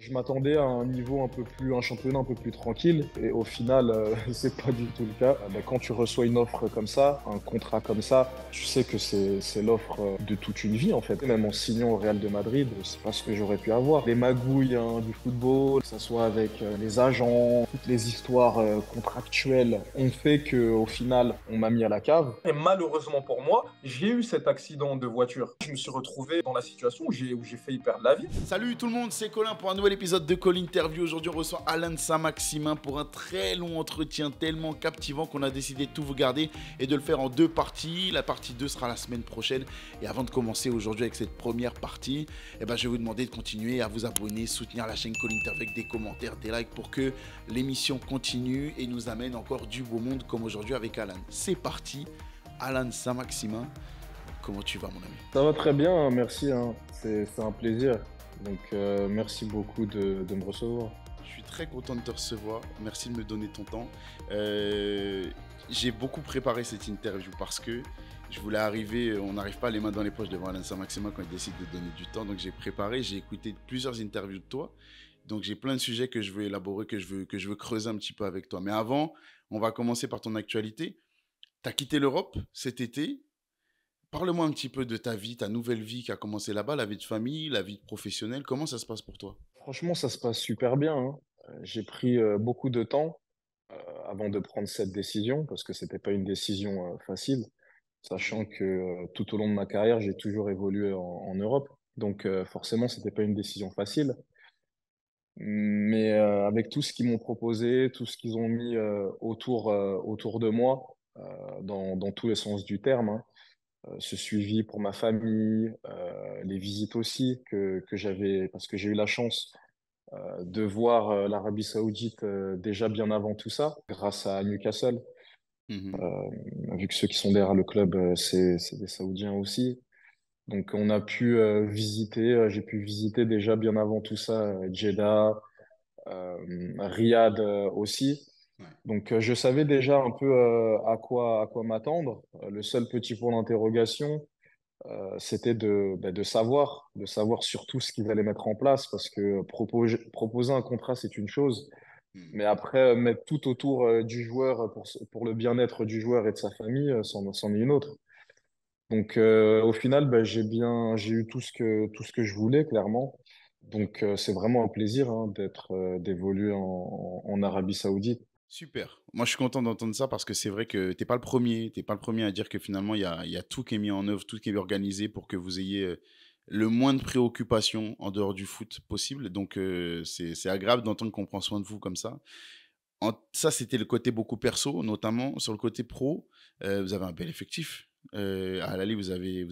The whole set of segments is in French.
Je m'attendais à un championnat un peu plus tranquille et au final, c'est pas du tout le cas. Quand tu reçois une offre comme ça, un contrat comme ça, tu sais que c'est l'offre de toute une vie en fait. Même en signant au Real de Madrid, c'est pas ce que j'aurais pu avoir. Les magouilles du football, que ça soit avec les agents, toutes les histoires contractuelles ont fait que au final, on m'a mis à la cave. Et malheureusement pour moi, j'ai eu cet accident de voiture. Je me suis retrouvé dans la situation où j'ai failli perdre la vie. Salut tout le monde, c'est Colin pour un nouvel épisode de Call Interview. Aujourd'hui, on reçoit Alan Saint-Maximin pour un très long entretien tellement captivant qu'on a décidé de tout vous garder et de le faire en deux parties. La partie 2 sera la semaine prochaine. Et avant de commencer aujourd'hui avec cette première partie, je vais vous demander de continuer à vous abonner, soutenir la chaîne Call Interview avec des commentaires, des likes pour que l'émission continue et nous amène encore du beau monde comme aujourd'hui avec Alan. C'est parti, Alan Saint-Maximin. Comment tu vas, mon ami? Ça va très bien, hein, merci, hein. C'est un plaisir. Merci beaucoup de me recevoir. Je suis très content de te recevoir. Merci de me donner ton temps. Euh, j'ai beaucoup préparé cette interview parce que je voulais arriver, on n'arrive pas les mains dans les poches devant Alain Saint-Maximin quand il décide de donner du temps. Donc j'ai préparé, j'ai écouté plusieurs interviews de toi. Donc j'ai plein de sujets que je veux élaborer, que je veux creuser un petit peu avec toi. Mais avant, on va commencer par ton actualité. Tu as quitté l'Europe cet été. Parle-moi un petit peu de ta vie, ta nouvelle vie qui a commencé là-bas, la vie de famille, la vie professionnelle. Comment ça se passe pour toi? Franchement, ça se passe super bien, hein. J'ai pris beaucoup de temps avant de prendre cette décision parce que c'était pas une décision facile, sachant que tout au long de ma carrière, j'ai toujours évolué en Europe. Forcément, c'était pas une décision facile. Mais avec tout ce qu'ils m'ont proposé, tout ce qu'ils ont mis autour de moi, dans tous les sens du terme, hein, ce suivi pour ma famille, les visites aussi que j'avais, parce que j'ai eu la chance de voir l'Arabie Saoudite déjà bien avant tout ça, grâce à Newcastle, Mhm. vu que ceux qui sont derrière le club, c'est des Saoudiens aussi. Donc on a pu j'ai pu visiter déjà bien avant tout ça, Jeddah, Riyad aussi. Ouais. Je savais déjà un peu à quoi m'attendre. Le seul petit point d'interrogation, c'était de savoir surtout ce qu'ils allaient mettre en place, parce que proposer un contrat, c'est une chose, Mhm. mais après, mettre tout autour du joueur pour le bien-être du joueur et de sa famille, c'en est une autre. Au final, j'ai eu tout ce que je voulais, clairement. C'est vraiment un plaisir, hein, d'évoluer en Arabie Saoudite. Super. Moi, je suis content d'entendre ça parce que c'est vrai que t'es pas le premier. T'es pas le premier à dire que finalement, il y a tout qui est mis en œuvre, tout qui est organisé pour que vous ayez le moins de préoccupations en dehors du foot possible. Donc, c'est agréable d'entendre qu'on prend soin de vous comme ça. Ça, c'était le côté beaucoup perso, notamment sur le côté pro. Vous avez un bel effectif. À Al Ahly, vous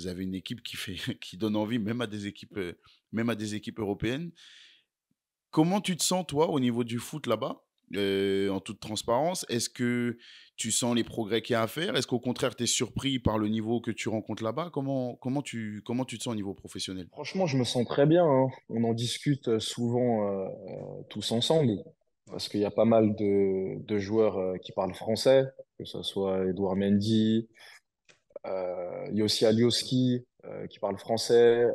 avez une équipe qui fait, qui donne envie, même à des équipes européennes. Comment tu te sens, toi, au niveau du foot là-bas, en toute transparence? Est-ce que tu sens les progrès qu'il y a à faire? Est-ce qu'au contraire, tu es surpris par le niveau que tu rencontres là-bas? Comment tu te sens au niveau professionnel? Franchement, je me sens très bien, hein. On en discute souvent tous ensemble, Ouais. parce qu'il y a pas mal de joueurs qui parlent français, que ce soit Edouard Mendy, il y a aussi Alioski qui parle français,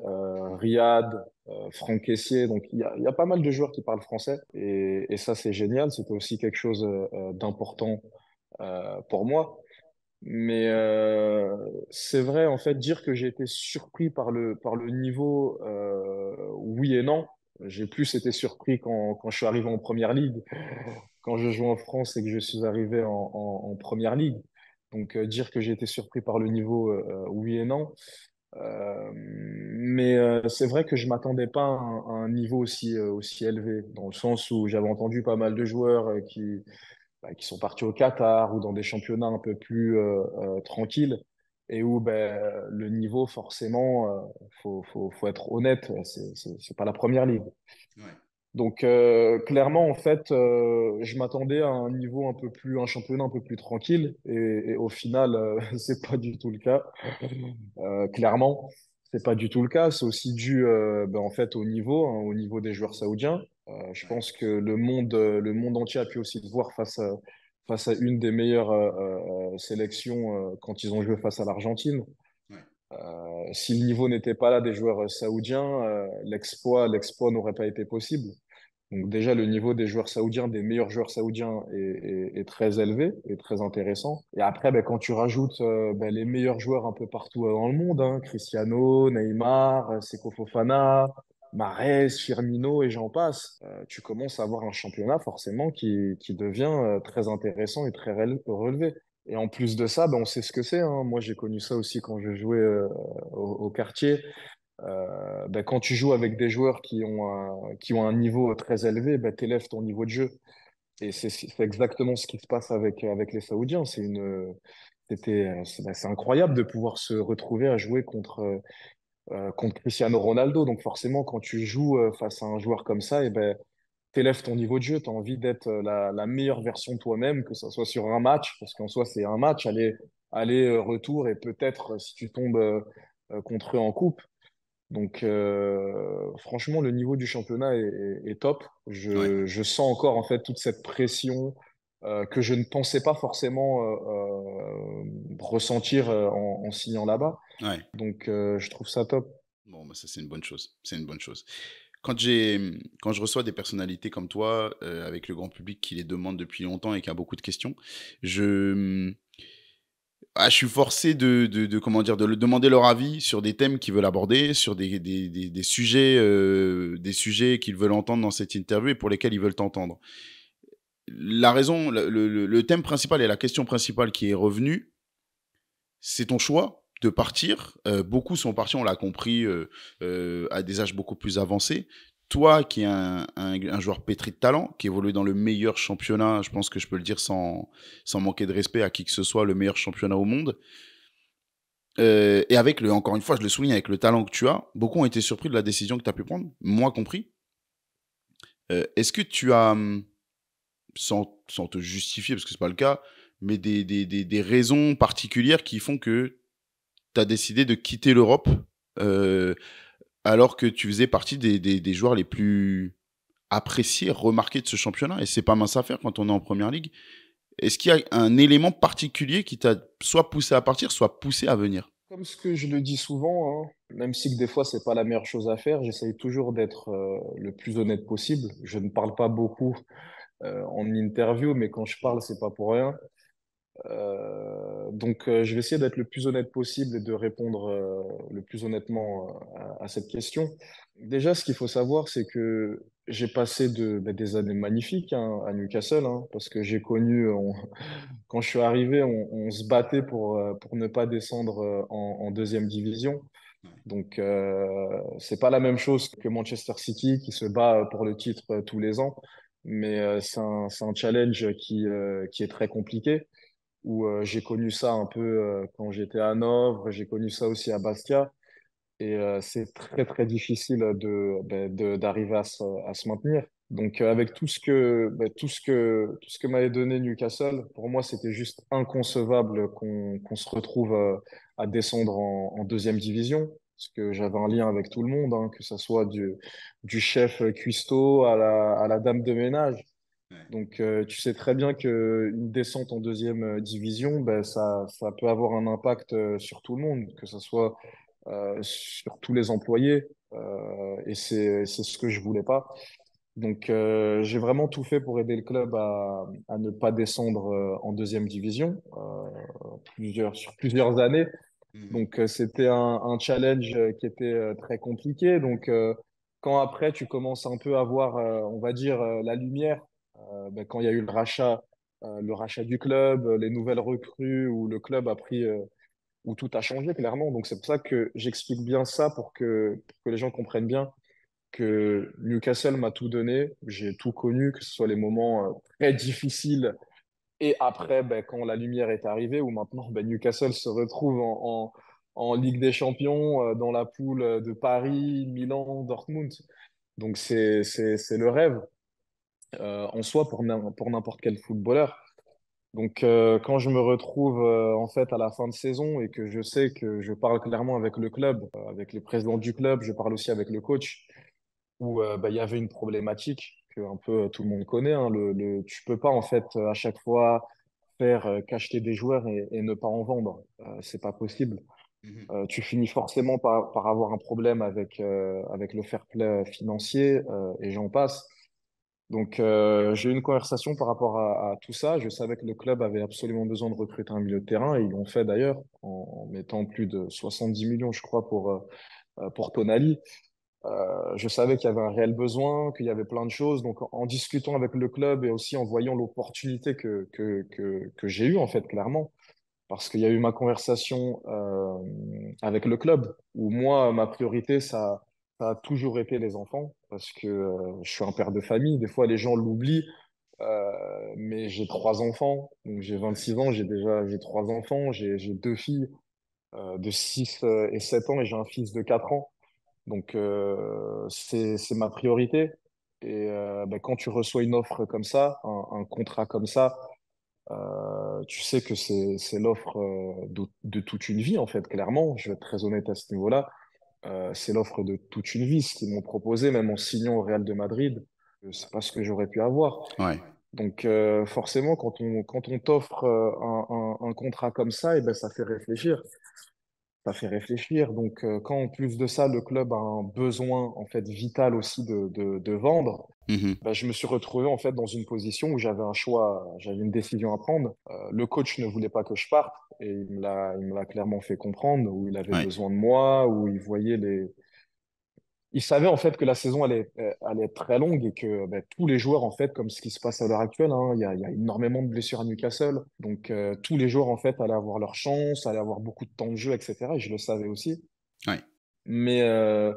Riyad, Franck Kessié. Donc il y a pas mal de joueurs qui parlent français, et ça c'est génial. C'était aussi quelque chose d'important pour moi. Mais c'est vrai, en fait, dire que j'ai été surpris par le niveau, oui et non. J'ai plus été surpris quand je suis arrivé en première ligue, quand je joue en France et que je suis arrivé en première ligue. Dire que j'ai été surpris par le niveau, oui et non. C'est vrai que je m'attendais pas à un niveau aussi élevé, dans le sens où j'avais entendu pas mal de joueurs qui sont partis au Qatar ou dans des championnats un peu plus tranquilles, et où le niveau, forcément, faut être honnête, c'est pas la première ligue. Ouais. Clairement, en fait, je m'attendais à un championnat un peu plus tranquille, et au final, c'est pas du tout le cas. Clairement, c'est pas du tout le cas. C'est aussi dû, en fait, au niveau des joueurs saoudiens. Je Ouais. pense que le monde entier a pu aussi le voir face à une des meilleures sélections quand ils ont joué face à l'Argentine. Ouais. Si le niveau n'était pas là des joueurs saoudiens, l'exploit n'aurait pas été possible. Donc déjà, le niveau des joueurs saoudiens, des meilleurs joueurs saoudiens est très élevé et très intéressant. Et après, ben, quand tu rajoutes ben, les meilleurs joueurs un peu partout dans le monde, hein, Cristiano, Neymar, Seko Fofana, Mahrez, Firmino et j'en passe, tu commences à avoir un championnat forcément qui devient très intéressant et très relevé. Et en plus de ça, ben, on sait ce que c'est, hein. Moi, j'ai connu ça aussi quand je jouais au quartier. Ben, quand tu joues avec des joueurs qui ont un niveau très élevé, ben, tu élèves ton niveau de jeu. Et c'est exactement ce qui se passe avec les Saoudiens. C'est incroyable de pouvoir se retrouver à jouer contre Cristiano Ronaldo. Donc forcément, quand tu joues face à un joueur comme ça, et ben, tu élèves ton niveau de jeu. Tu as envie d'être la meilleure version de toi-même, que ce soit sur un match, parce qu'en soi, c'est un match, retour, et peut-être si tu tombes contre eux en coupe. Donc, franchement, le niveau du championnat est top. Ouais, Je sens encore en fait toute cette pression que je ne pensais pas forcément ressentir en signant là-bas. ouais. Donc, je trouve ça top. Bon, bah, ça, c'est une bonne chose. C'est une bonne chose. Quand je reçois des personnalités comme toi, avec le grand public qui les demande depuis longtemps et qui a beaucoup de questions, je, je suis forcé comment dire, de leur demander leur avis sur des thèmes qu'ils veulent aborder, sur des sujets qu'ils veulent entendre dans cette interview et pour lesquels ils veulent t'entendre. La raison, le thème principal et la question principale qui est revenue, c'est ton choix de partir. Beaucoup sont partis, on l'a compris, à des âges beaucoup plus avancés. Toi, qui es un joueur pétri de talent, qui évolue dans le meilleur championnat, je pense que je peux le dire sans manquer de respect à qui que ce soit, le meilleur championnat au monde. Et avec encore une fois, je le souligne, avec le talent que tu as, beaucoup ont été surpris de la décision que tu as pu prendre, moi compris. Est-ce que tu as, sans te justifier, parce que c'est pas le cas, mais des raisons particulières qui font que tu as décidé de quitter l'Europe, euh, alors que tu faisais partie des joueurs les plus appréciés, remarqués de ce championnat. Et c'est pas mince à faire quand on est en première ligue. Est-ce qu'il y a un élément particulier qui t'a soit poussé à partir, soit poussé à venir? Comme ce que je le dis souvent, hein, même si que des fois c'est pas la meilleure chose à faire, j'essaye toujours d'être le plus honnête possible. Je ne parle pas beaucoup en interview, mais quand je parle, c'est pas pour rien. Je vais essayer d'être le plus honnête possible et de répondre le plus honnêtement à cette question. Déjà, ce qu'il faut savoir, c'est que j'ai passé des années magnifiques hein, à Newcastle, hein, parce que quand je suis arrivé, on se battait pour ne pas descendre en deuxième division. Donc, c'est pas la même chose que Manchester City qui se bat pour le titre tous les ans, mais c'est un challenge qui est très compliqué où j'ai connu ça un peu quand j'étais à Hanovre, j'ai connu ça aussi à Bastia, et c'est très très difficile d'arriver à se maintenir. Donc avec tout ce que m'avait donné Newcastle, pour moi c'était juste inconcevable qu'on se retrouve à descendre en deuxième division, parce que j'avais un lien avec tout le monde, hein, que ce soit du chef cuistot à la dame de ménage. Ouais. Donc, tu sais très bien qu'une descente en deuxième division, ben, ça peut avoir un impact sur tout le monde, que ce soit sur tous les employés. Et c'est ce que je voulais pas. Donc, j'ai vraiment tout fait pour aider le club à ne pas descendre en deuxième division sur plusieurs années. Mhm. Donc, c'était un challenge qui était très compliqué. Donc, quand après, tu commences un peu à voir, on va dire, la lumière, quand il y a eu le rachat du club, les nouvelles recrues, où le club a pris, où tout a changé clairement. Donc, c'est pour ça que j'explique bien ça pour que les gens comprennent bien que Newcastle m'a tout donné. J'ai tout connu, que ce soit les moments très difficiles et après, ben, quand la lumière est arrivée, où maintenant ben, Newcastle se retrouve en Ligue des Champions, dans la poule de Paris, Milan, Dortmund. Donc c'est le rêve en soi pour n'importe quel footballeur. Donc quand je me retrouve en fait à la fin de saison et que je sais que je parle clairement avec le club, avec les présidents du club, je parle aussi avec le coach, où bah, il y avait une problématique que un peu tout le monde connaît. Hein, tu peux pas en fait à chaque fois faire qu'acheter des joueurs et ne pas en vendre. C'est pas possible. Mhm. Tu finis forcément par avoir un problème avec le fair play financier et j'en passe. Donc, j'ai eu une conversation par rapport à tout ça. Je savais que le club avait absolument besoin de recruter un milieu de terrain et ils l'ont fait d'ailleurs en mettant plus de 70 millions, je crois, pour Tonali. Je savais qu'il y avait un réel besoin, qu'il y avait plein de choses. Donc, en discutant avec le club et aussi en voyant l'opportunité que j'ai eue, en fait, clairement, parce qu'il y a eu ma conversation avec le club, où moi, ma priorité, ça a toujours été les enfants, parce que je suis un père de famille. Des fois, les gens l'oublient, mais j'ai trois enfants. Donc, j'ai 26 ans, j'ai trois enfants, j'ai deux filles de 6 et 7 ans, et j'ai un fils de 4 ans. Donc, c'est ma priorité. Et ben, quand tu reçois une offre comme ça, un contrat comme ça, tu sais que c'est l'offre de toute une vie, en fait, clairement. Je vais être très honnête à ce niveau-là. C'est l'offre de toute une vie, ce qu'ils m'ont proposé, même en signant au Real de Madrid. C'est pas ce que j'aurais pu avoir. Ouais. Donc, forcément, quand on t'offre un contrat comme ça, et ben, ça fait réfléchir. Ça fait réfléchir. Donc, quand en plus de ça, le club a un besoin en fait vital aussi de vendre, Mhm. bah, je me suis retrouvé en fait dans une position où j'avais un choix, j'avais une décision à prendre. Le coach ne voulait pas que je parte et il me l'a clairement fait comprendre, où il avait Ouais. besoin de moi, où il voyait les, il savait en fait que la saison allait être très longue et que ben, tous les joueurs, en fait, comme ce qui se passe à l'heure actuelle, hein, il y a énormément de blessures à Newcastle. Donc, tous les joueurs, en fait, allaient avoir leur chance, allaient avoir beaucoup de temps de jeu, etc. Et je le savais aussi. Ouais. Mais, euh,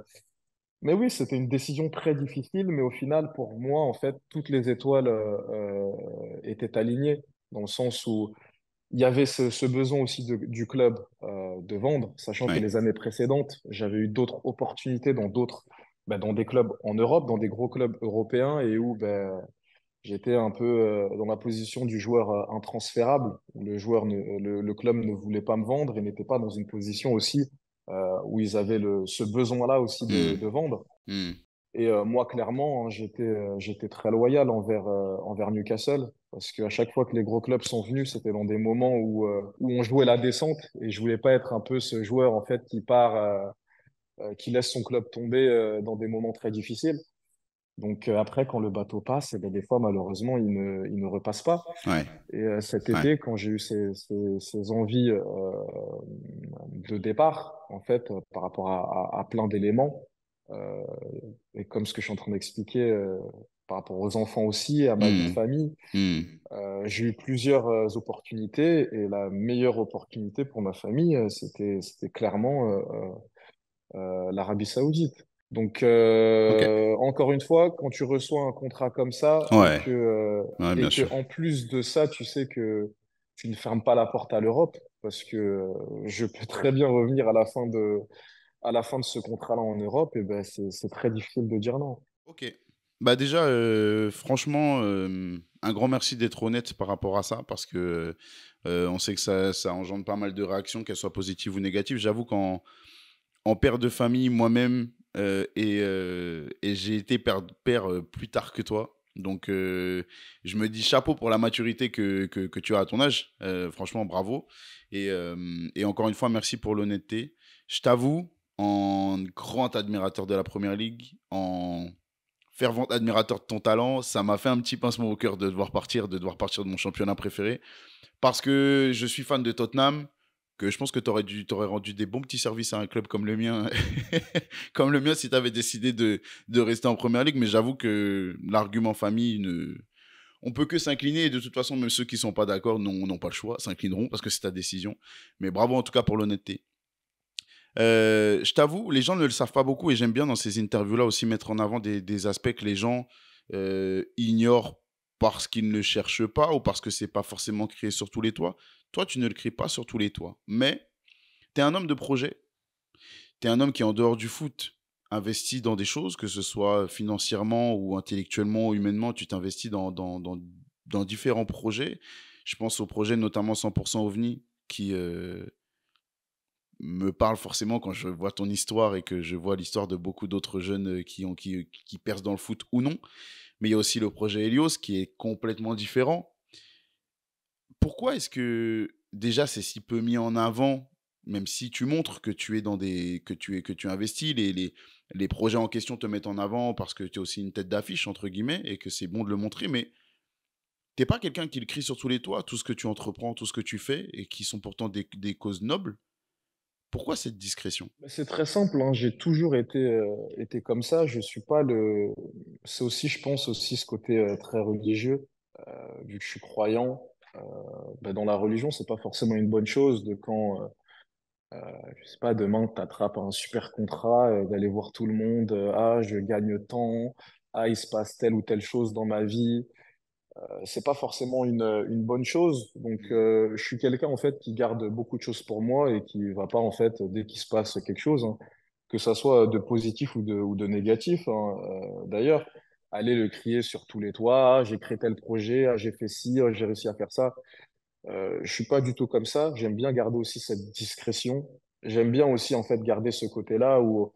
mais oui, c'était une décision très difficile. Mais au final, pour moi, en fait, toutes les étoiles étaient alignées dans le sens où il y avait ce besoin aussi du club de vendre, sachant que Ouais. les années précédentes, j'avais eu d'autres opportunités dans des clubs en Europe, dans des gros clubs européens, et où ben, j'étais un peu dans la position du joueur intransférable, où le club ne voulait pas me vendre et n'était pas dans une position aussi où ils avaient ce besoin-là aussi Mhm. de vendre. Mhm. Et moi, clairement, hein, j'étais très loyal envers Newcastle, parce qu'à chaque fois que les gros clubs sont venus, c'était dans des moments où on jouait la descente, et je voulais pas être un peu ce joueur en fait qui part, qui laisse son club tomber dans des moments très difficiles. Donc après, quand le bateau passe, eh ben, des fois, malheureusement, il ne repasse pas. Ouais. Et cet Ouais. été, quand j'ai eu ces envies de départ, en fait, par rapport à plein d'éléments, euh, et comme ce que je suis en train d'expliquer par rapport aux enfants aussi, à ma vie de Mhm. famille, Mhm. j'ai eu plusieurs opportunités et la meilleure opportunité pour ma famille, c'était clairement l'Arabie Saoudite. Donc, Ok. encore une fois, quand tu reçois un contrat comme ça Ouais. Ouais, et bien que sûr. en plus de ça, tu sais que tu ne fermes pas la porte à l'Europe, parce que je peux très bien revenir à la fin de ce contrat-là en Europe, et ben c'est très difficile de dire non. Ok. Bah déjà, franchement, un grand merci d'être honnête par rapport à ça, parce que on sait que ça engendre pas mal de réactions, qu'elles soient positives ou négatives. J'avoue en père de famille, moi-même, et j'ai été père plus tard que toi. Donc, je me dis chapeau pour la maturité que tu as à ton âge. Franchement, bravo. Et encore une fois, merci pour l'honnêteté. Je t'avoue, en grand admirateur de la Première Ligue, en fervent admirateur de ton talent, ça m'a fait un petit pincement au cœur de devoir partir de mon championnat préféré. Parce que je suis fan de Tottenham, que je pense que t'aurais rendu des bons petits services à un club comme le mien, comme le mien si tu avais décidé de rester en première ligue. Mais j'avoue que l'argument famille, on peut que s'incliner. Et de toute façon, même ceux qui sont pas d'accord n'ont pas le choix, s'inclineront parce que c'est ta décision. Mais bravo en tout cas pour l'honnêteté. Je t'avoue, les gens ne le savent pas beaucoup et j'aime bien dans ces interviews-là aussi mettre en avant des aspects que les gens ignorent parce qu'ils ne cherchent pas ou parce que c'est pas forcément créé sur tous les toits. Toi, tu ne le crées pas sur tous les toits. Mais tu es un homme de projet. Tu es un homme qui, en dehors du foot, investit dans des choses, que ce soit financièrement ou intellectuellement ou humainement, tu t'investis dans différents projets. Je pense au projet notamment 100% OVNI qui, me parle forcément quand je vois ton histoire et que je vois l'histoire de beaucoup d'autres jeunes qui percent dans le foot ou non. Mais il y a aussi le projet Helios qui est complètement différent. Pourquoi est-ce que déjà c'est si peu mis en avant même si tu montres que tu es dans des que tu investis, les projets en question te mettent en avant parce que tu es aussi une «tête d'affiche» entre guillemets et que c'est bon de le montrer, mais t'es pas quelqu'un qui le crie sur tous les toits, tout ce que tu entreprends, tout ce que tu fais et qui sont pourtant des causes nobles. Pourquoi cette discrétion? Bah, c'est très simple, hein. J'ai toujours été comme ça. Je suis pas le. C'est aussi, je pense, aussi ce côté très religieux. Vu que je suis croyant, bah, dans la religion, c'est pas forcément une bonne chose de quand, je sais pas, demain, tu attrapes un super contrat, d'aller voir tout le monde. Ah, je gagne tant. Ah, il se passe telle ou telle chose dans ma vie. C'est pas forcément une bonne chose. Donc, Mmh. je suis quelqu'un en fait qui garde beaucoup de choses pour moi et qui va pas en fait dès qu'il se passe quelque chose, hein, que ça soit de positif ou de négatif, hein. D'ailleurs, aller le crier sur tous les toits, ah, j'ai créé tel projet, ah, j'ai fait ci, ah, j'ai réussi à faire ça. Je suis pas du tout comme ça. J'aime bien garder aussi cette discrétion. J'aime bien aussi en fait garder ce côté-là où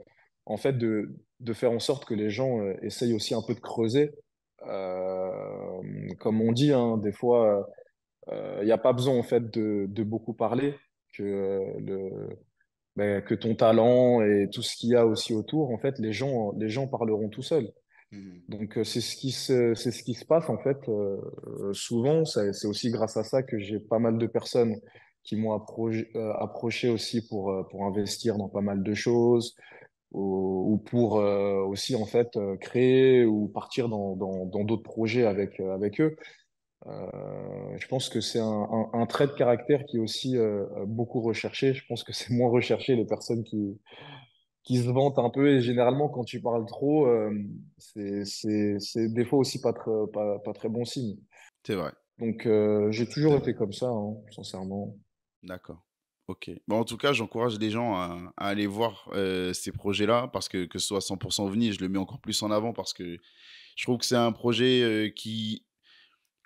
en fait de faire en sorte que les gens essayent aussi un peu de creuser. Comme on dit, hein, des fois, il n'y a pas besoin en fait de beaucoup parler, que que ton talent et tout ce qu'il y a aussi autour, en fait, les gens parleront tout seuls. Mmh. Donc c'est ce qui se passe en fait souvent. C'est aussi grâce à ça que j'ai pas mal de personnes qui m'ont approché aussi pour investir dans pas mal de choses ou pour aussi en fait créer ou partir dans d'autres projets avec eux. Je pense que c'est un trait de caractère qui est aussi beaucoup recherché. Je pense que c'est moins recherché les personnes qui se vantent un peu et généralement quand tu parles trop, c'est des fois aussi pas très bon signe. C'est vrai, Donc j'ai c'est toujours vrai. été comme ça, hein, sincèrement. D'accord. OK. Bon, en tout cas, j'encourage les gens à aller voir, ces projets-là parce que ce soit 100 OVNI, je le mets encore plus en avant parce que je trouve que c'est un projet, qui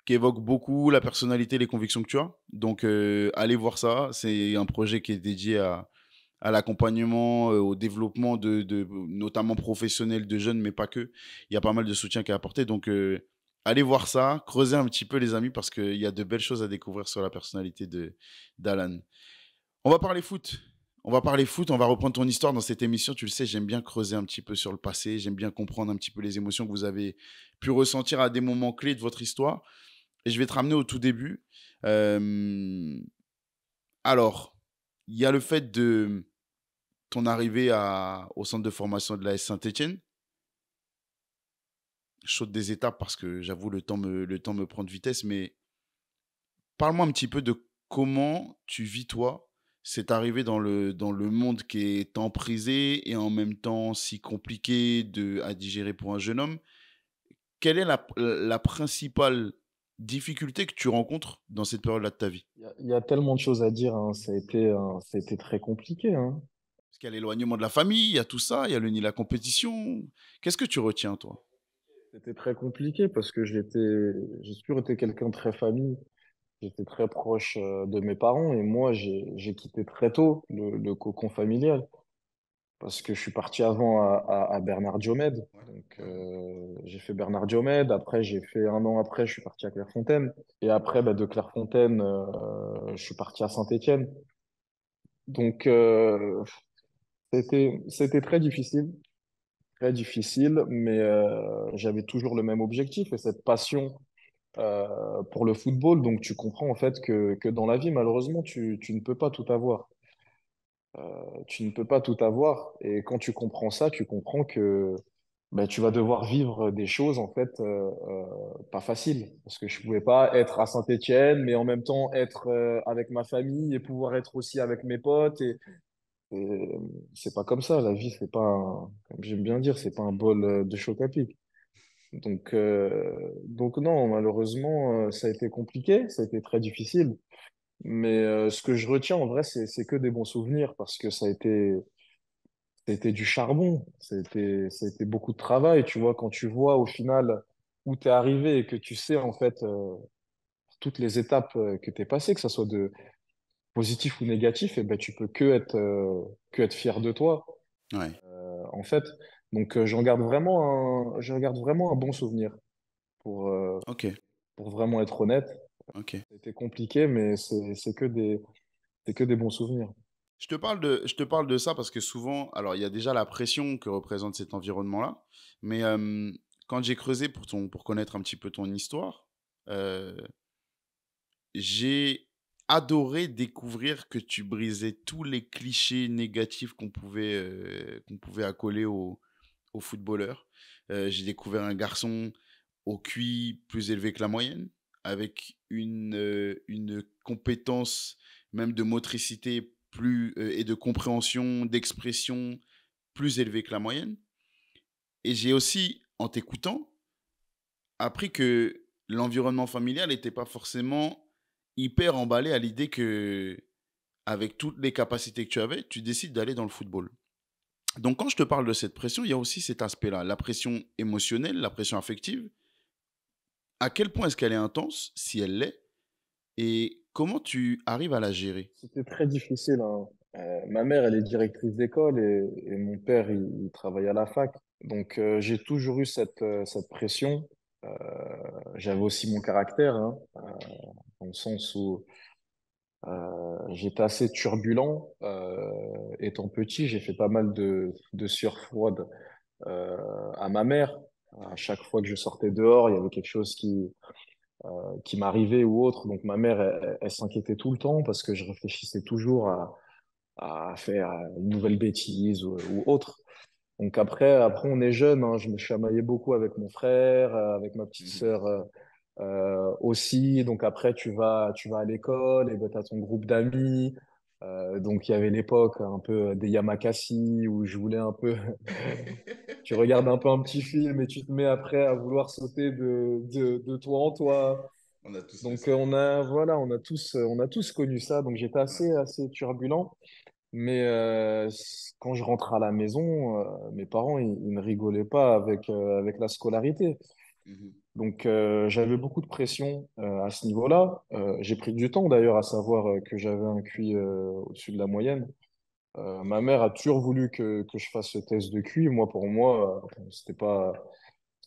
évoque beaucoup la personnalité, les convictions que tu as. Donc, allez voir ça. C'est un projet qui est dédié à l'accompagnement, au développement de notamment professionnel de jeunes, mais pas que. Il y a pas mal de soutien qui est apporté. Donc, allez voir ça, creusez un petit peu les amis parce qu'il y a de belles choses à découvrir sur la personnalité de d'Alan. On va parler foot. On va parler foot, on va reprendre ton histoire dans cette émission. Tu le sais, j'aime bien creuser un petit peu sur le passé, j'aime bien comprendre un petit peu les émotions que vous avez pu ressentir à des moments clés de votre histoire. Et je vais te ramener au tout début. Hem, alors, il y a le fait de ton arrivée au centre de formation de l'AS Saint-Étienne. Je saute des étapes parce que j'avoue le temps me prend de vitesse, mais parle-moi un petit peu de comment tu vis toi, cette arrivée dans le monde qui est emprisé et en même temps si compliqué à digérer pour un jeune homme. Quelle est la principale difficulté que tu rencontres dans cette période-là de ta vie? Il y a tellement de choses à dire, hein. Ça a été très compliqué, hein. Parce qu'il y a l'éloignement de la famille, il y a tout ça, il y a la compétition. Qu'est-ce que tu retiens toi? C'était très compliqué parce que j'ai toujours été quelqu'un de très famille. J'étais très proche de mes parents et moi, j'ai quitté très tôt le cocon familial parce que je suis parti avant à Bernard Diomède. Ouais, Donc, ouais, ouais. j'ai fait Bernard Diomède. Après, j'ai fait un an après, je suis parti à Clairefontaine. Et après, bah, de Clairefontaine, je suis parti à Saint-Étienne. Donc, c'était très difficile, mais j'avais toujours le même objectif et cette passion pour le football. Donc, tu comprends en fait que dans la vie, malheureusement, tu ne peux pas tout avoir. Tu ne peux pas tout avoir. Et quand tu comprends ça, tu comprends que ben, tu vas devoir vivre des choses en fait pas faciles. Parce que je pouvais pas être à Saint-Étienne, mais en même temps être avec ma famille et pouvoir être aussi avec mes potes. Et c'est pas comme ça. La vie, c'est pas, comme j'aime bien dire, c'est pas un bol de choc à pic. Donc non, malheureusement, ça a été compliqué, ça a été très difficile. Mais ce que je retiens en vrai, c'est que des bons souvenirs parce que ça a été du charbon, ça a été beaucoup de travail. Tu vois, quand tu vois au final où tu es arrivé et que tu sais en fait toutes les étapes que tu es passé, que ça soit de positif ou négatif, et ben, tu peux que être fier de toi Ouais. en fait. Donc j'en garde vraiment un bon souvenir pour, euh, OK, pour vraiment être honnête. OK. C'était compliqué, mais c'est que des bons souvenirs. Je te parle de ça parce que souvent, alors il y a déjà la pression que représente cet environnement-là, mais quand j'ai creusé pour connaître un petit peu ton histoire, euh, j'ai adoré découvrir que tu brisais tous les clichés négatifs qu'on pouvait accoler aux footballeurs. J'ai découvert un garçon au QI plus élevé que la moyenne, avec une compétence même de motricité et de compréhension, d'expression plus élevée que la moyenne. Et j'ai aussi, en t'écoutant, appris que l'environnement familial n'était pas forcément hyper emballé à l'idée que, avec toutes les capacités que tu avais, tu décides d'aller dans le football. Donc quand je te parle de cette pression, il y a aussi cet aspect-là, la pression émotionnelle, la pression affective. À quel point est-ce qu'elle est intense, si elle l'est, et comment tu arrives à la gérer? C'était très difficile, hein. Ma mère, elle est directrice d'école et mon père, il travaille à la fac. Donc, j'ai toujours eu cette pression. Euh, J'avais aussi mon caractère, hein, dans le sens où j'étais assez turbulent. Étant petit, j'ai fait pas mal de sueur froide à ma mère. À Ouais. chaque fois que je sortais dehors, il y avait quelque chose qui m'arrivait ou autre. Donc, ma mère, elle s'inquiétait tout le temps parce que je réfléchissais toujours à faire une nouvelle bêtise ou autre. Donc après on est jeune, hein, je me chamaillais beaucoup avec mon frère, avec ma petite sœur aussi. Donc après tu vas à l'école et ben t'as ton groupe d'amis. Donc il y avait l'époque un peu des Yamakasi où je voulais un peu, tu regardes un peu un petit film et tu te mets après à vouloir sauter de toi en toi. On a tous fait Donc ça. on a tous connu ça. Donc j'étais Ouais. assez turbulent. Mais quand je rentre à la maison, mes parents, ils ne rigolaient pas avec la scolarité. Mhm. Donc j'avais beaucoup de pression à ce niveau-là. J'ai pris du temps d'ailleurs à savoir que j'avais un QI au-dessus de la moyenne. Ma mère a toujours voulu que je fasse ce test de QI. Moi, pour moi, c'était pas,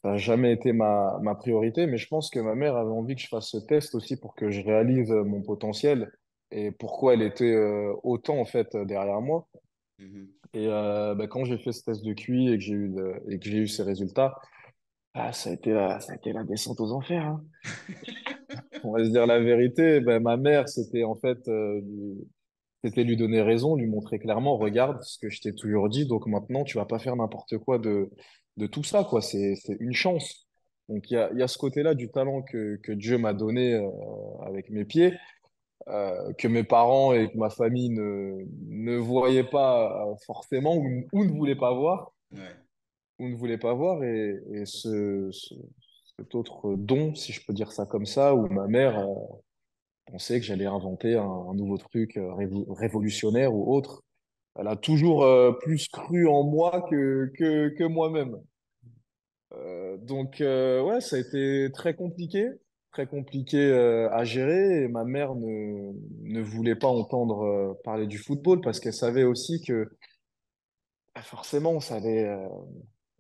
ça n'a jamais été ma priorité. Mais je pense que ma mère avait envie que je fasse ce test aussi pour que je réalise mon potentiel et pourquoi elle était autant en fait derrière moi. Mhm. Et bah, quand j'ai fait ce test de QI et que j'ai eu ces résultats, ça a été la descente aux enfers, hein. On va se dire la vérité. Ben, ma mère, c'était en fait, c'était lui donner raison, lui montrer clairement, Ouais. regarde ce que je t'ai toujours dit. Donc maintenant, tu vas pas faire n'importe quoi de tout ça, quoi. C'est une chance. Donc il y a ce côté-là du talent que Dieu m'a donné avec mes pieds, que mes parents et que ma famille ne voyaient pas forcément ou ne voulaient pas voir. Ouais. Ou ne voulait pas voir et cet autre don, si je peux dire ça comme ça, où ma mère pensait que j'allais inventer un nouveau truc révolutionnaire ou autre. Elle a toujours plus cru en moi que moi-même. Donc ouais, ça a été très compliqué à gérer et ma mère ne voulait pas entendre parler du football parce qu'elle savait aussi que forcément, ça allait,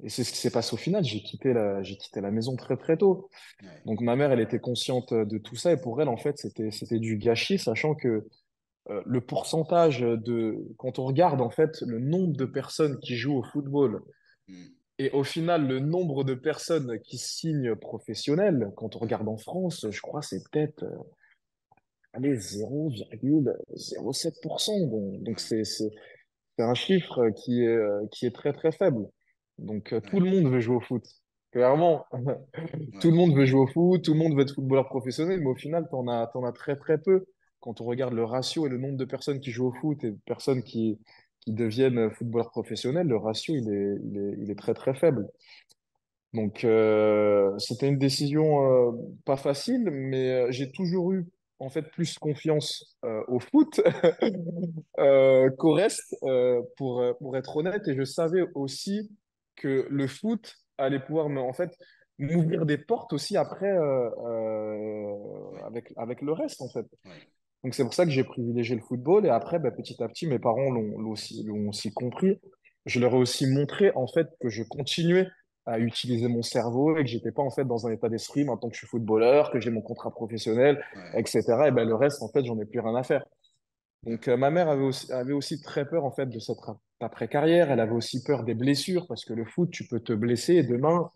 et c'est ce qui s'est passé au final. J'ai quitté la maison très très tôt. Ouais. Donc ma mère, elle était consciente de tout ça et pour elle, en fait, c'était du gâchis, sachant que le pourcentage quand on regarde en fait le nombre de personnes qui jouent au football Mm. et au final le nombre de personnes qui signent professionnels, quand on Ouais. regarde en France, je crois c'est peut-être allez, 0,07%. Donc Ouais. c'est un chiffre qui est très très faible. Donc tout Ouais. le monde veut jouer au foot. Clairement, tout Ouais. le monde veut jouer au foot, tout le monde veut être footballeur professionnel, mais au final, t'en as très très peu. Quand on regarde le ratio et le nombre de personnes qui jouent au foot et de personnes qui deviennent footballeurs professionnels, le ratio il est très très faible. Donc c'était une décision pas facile, mais j'ai toujours eu en fait plus confiance au foot qu'au reste, pour être honnête. Et je savais aussi que le foot allait pouvoir en fait, m'ouvrir des portes aussi après Ouais. avec le reste, en fait. Ouais. Donc c'est pour ça que j'ai privilégié le football. Et après, bah, petit à petit, mes parents l'ont aussi compris. Je leur ai aussi montré en fait que je continuais à utiliser mon cerveau et que j'étais pas en fait dans un état d'esprit maintenant que je suis footballeur, que j'ai mon contrat professionnel, Ouais. etc. Et ben le reste, en fait, j'en ai plus rien à faire. Donc, ma mère avait aussi très peur, en fait, de cette après-carrière. Elle avait aussi peur des blessures, parce que le foot, tu peux te blesser et demain,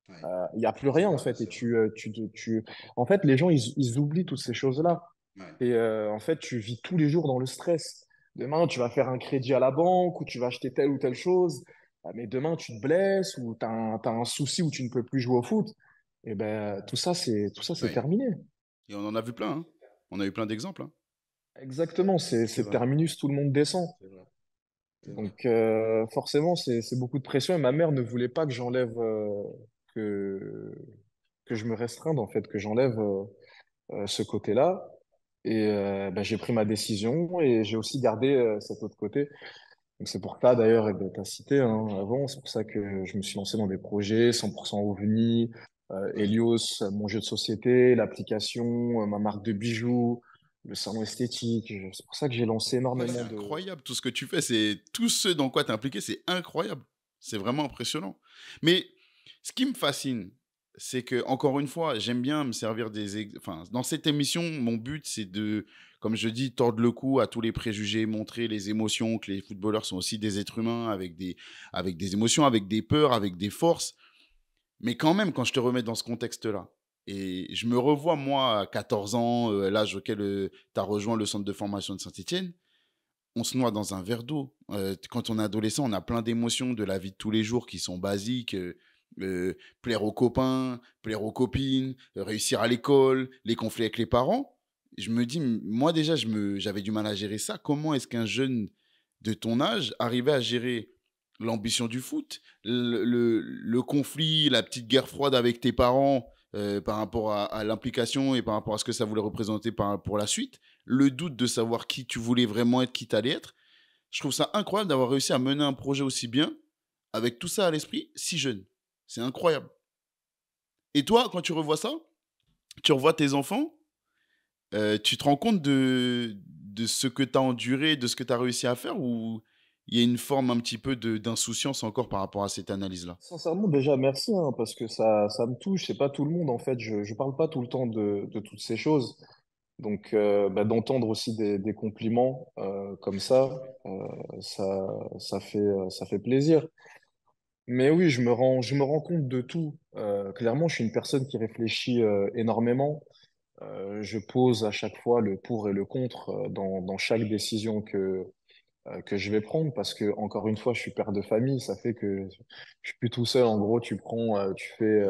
Ouais, il n'y a plus c'est rien, en vrai, fait. Et c'est vrai. En fait, les gens, ils oublient toutes ces choses-là. Ouais, Et en fait, tu vis tous les jours dans le stress. Demain, tu vas faire un crédit à la banque ou tu vas acheter telle ou telle chose. Ah, mais demain, tu te blesses ou t'as un souci où tu ne peux plus jouer au foot. Et ben, tout ça, c'est ouais. terminé. Et on en a vu plein, hein. On a eu plein d'exemples, hein. Exactement, C'est c'est vrai, terminus, tout le monde descend. c'est vrai, c'est vrai. Donc, forcément, c'est beaucoup de pression. Et ma mère ne voulait pas que que, que je me restreinde, en fait, que j'enlève ce côté-là. Et ben, j'ai pris ma décision et j'ai aussi gardé cet autre côté. Donc c'est pour ça d'ailleurs, et ben, t'as cité hein, avant, c'est pour ça que je me suis lancé dans des projets 100% OVNI, Ouais. Helios, mon jeu de société, l'application, ma marque de bijoux, le salon esthétique. C'est pour ça que j'ai lancé Ouais, c'est énormément de... incroyable tout ce que tu fais. C'est tout ce dans quoi tu es impliqué, c'est incroyable. C'est vraiment impressionnant. Mais ce qui me fascine, c'est que encore une fois, j'aime bien me servir enfin, dans cette émission, mon but c'est de, comme je dis, tordre le cou à tous les préjugés, montrer les émotions, que les footballeurs sont aussi des êtres humains avec des émotions, avec des peurs, avec des forces. Mais quand même, quand je te remets dans ce contexte-là, et je me revois, moi, à 14 ans, l'âge auquel tu as rejoint le centre de formation de Saint-Etienne, on se noie dans un verre d'eau. Quand on est adolescent, on a plein d'émotions de la vie de tous les jours qui sont basiques. Plaire aux copains, plaire aux copines, réussir à l'école, les conflits avec les parents. Je me dis, moi déjà, j'avais du mal à gérer ça. Comment est-ce qu'un jeune de ton âge arrivait à gérer l'ambition du foot, le conflit, la petite guerre froide avec tes parents par rapport à l'implication et par rapport à ce que ça voulait représenter pour la suite, le doute de savoir qui tu voulais vraiment être, qui t'allais être. Je trouve ça incroyable d'avoir réussi à mener un projet aussi bien, avec tout ça à l'esprit, si jeune. C'est incroyable. Et toi, quand tu revois ça, tu revois tes enfants, tu te rends compte de ce que tu as enduré, de ce que tu as réussi à faire, ou il y a une forme un petit peu d'insouciance encore par rapport à cette analyse-là? Sincèrement, déjà, merci, hein, parce que ça me touche. C'est pas tout le monde, en fait. Je parle pas tout le temps de toutes ces choses. Donc, bah, d'entendre aussi des compliments comme ça, ça fait plaisir. Mais oui, je me rends compte de tout. Clairement, je suis une personne qui réfléchit énormément. Je pose à chaque fois le pour et le contre dans chaque décision que je vais prendre parce que, encore une fois, je suis père de famille. Ça fait que je suis plus tout seul. En gros, tu fais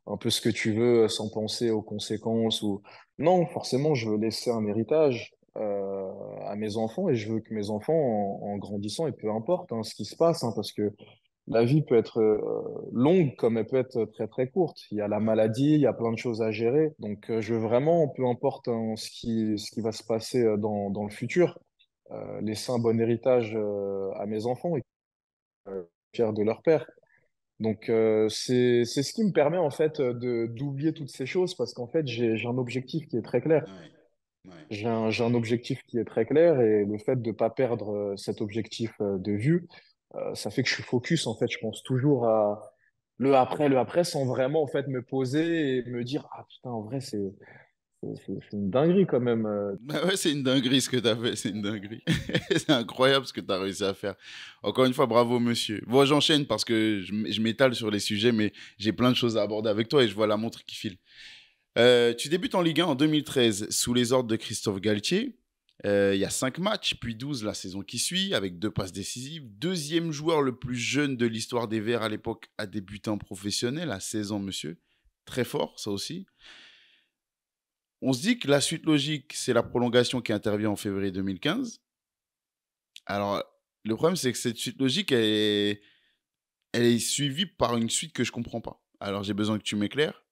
Ouais, un peu ce que tu veux sans penser aux conséquences ou non, forcément, je veux laisser un héritage à mes enfants et je veux que mes enfants, en grandissant, et peu importe hein, ce qui se passe, hein, parce que la vie peut être longue comme elle peut être très très courte. Il y a la ouais, maladie, il y a plein de choses à gérer. Donc je veux vraiment, peu importe hein, ce qui va se passer dans le futur, laisser un bon héritage à mes enfants et fiers de leur père. Donc c'est ce qui me permet en fait d'oublier toutes ces choses parce qu'en fait j'ai un objectif qui est très clair. ouais, ouais. J'ai un objectif qui est très clair et le fait de pas perdre cet objectif de vue, ça fait que je suis focus en fait. Je pense toujours à le après, sans vraiment en fait me poser et me dire ah putain en vrai c'est une dinguerie quand même. Bah ouais, c'est une dinguerie ce que tu as fait, c'est une dinguerie. C'est incroyable ce que tu as réussi à faire. Encore une fois, bravo monsieur. Bon, j'enchaîne parce que je m'étale sur les sujets, mais j'ai plein de choses à aborder avec toi et je vois la montre qui file. Tu débutes en Ligue 1 en 2013 sous les ordres de Christophe Galtier. Il y a 5 matchs, puis 12 la saison qui suit, avec 2 passes décisives. Deuxième joueur le plus jeune de l'histoire des Verts à l'époque à débuter en professionnel, à 16 ans, monsieur. Très fort, ça aussi. On se dit que la suite logique, c'est la prolongation qui intervient en février 2015. Alors, le problème, c'est que cette suite logique, elle est suivie par une suite que je comprends pas. Alors, j'ai besoin que tu m'éclaires.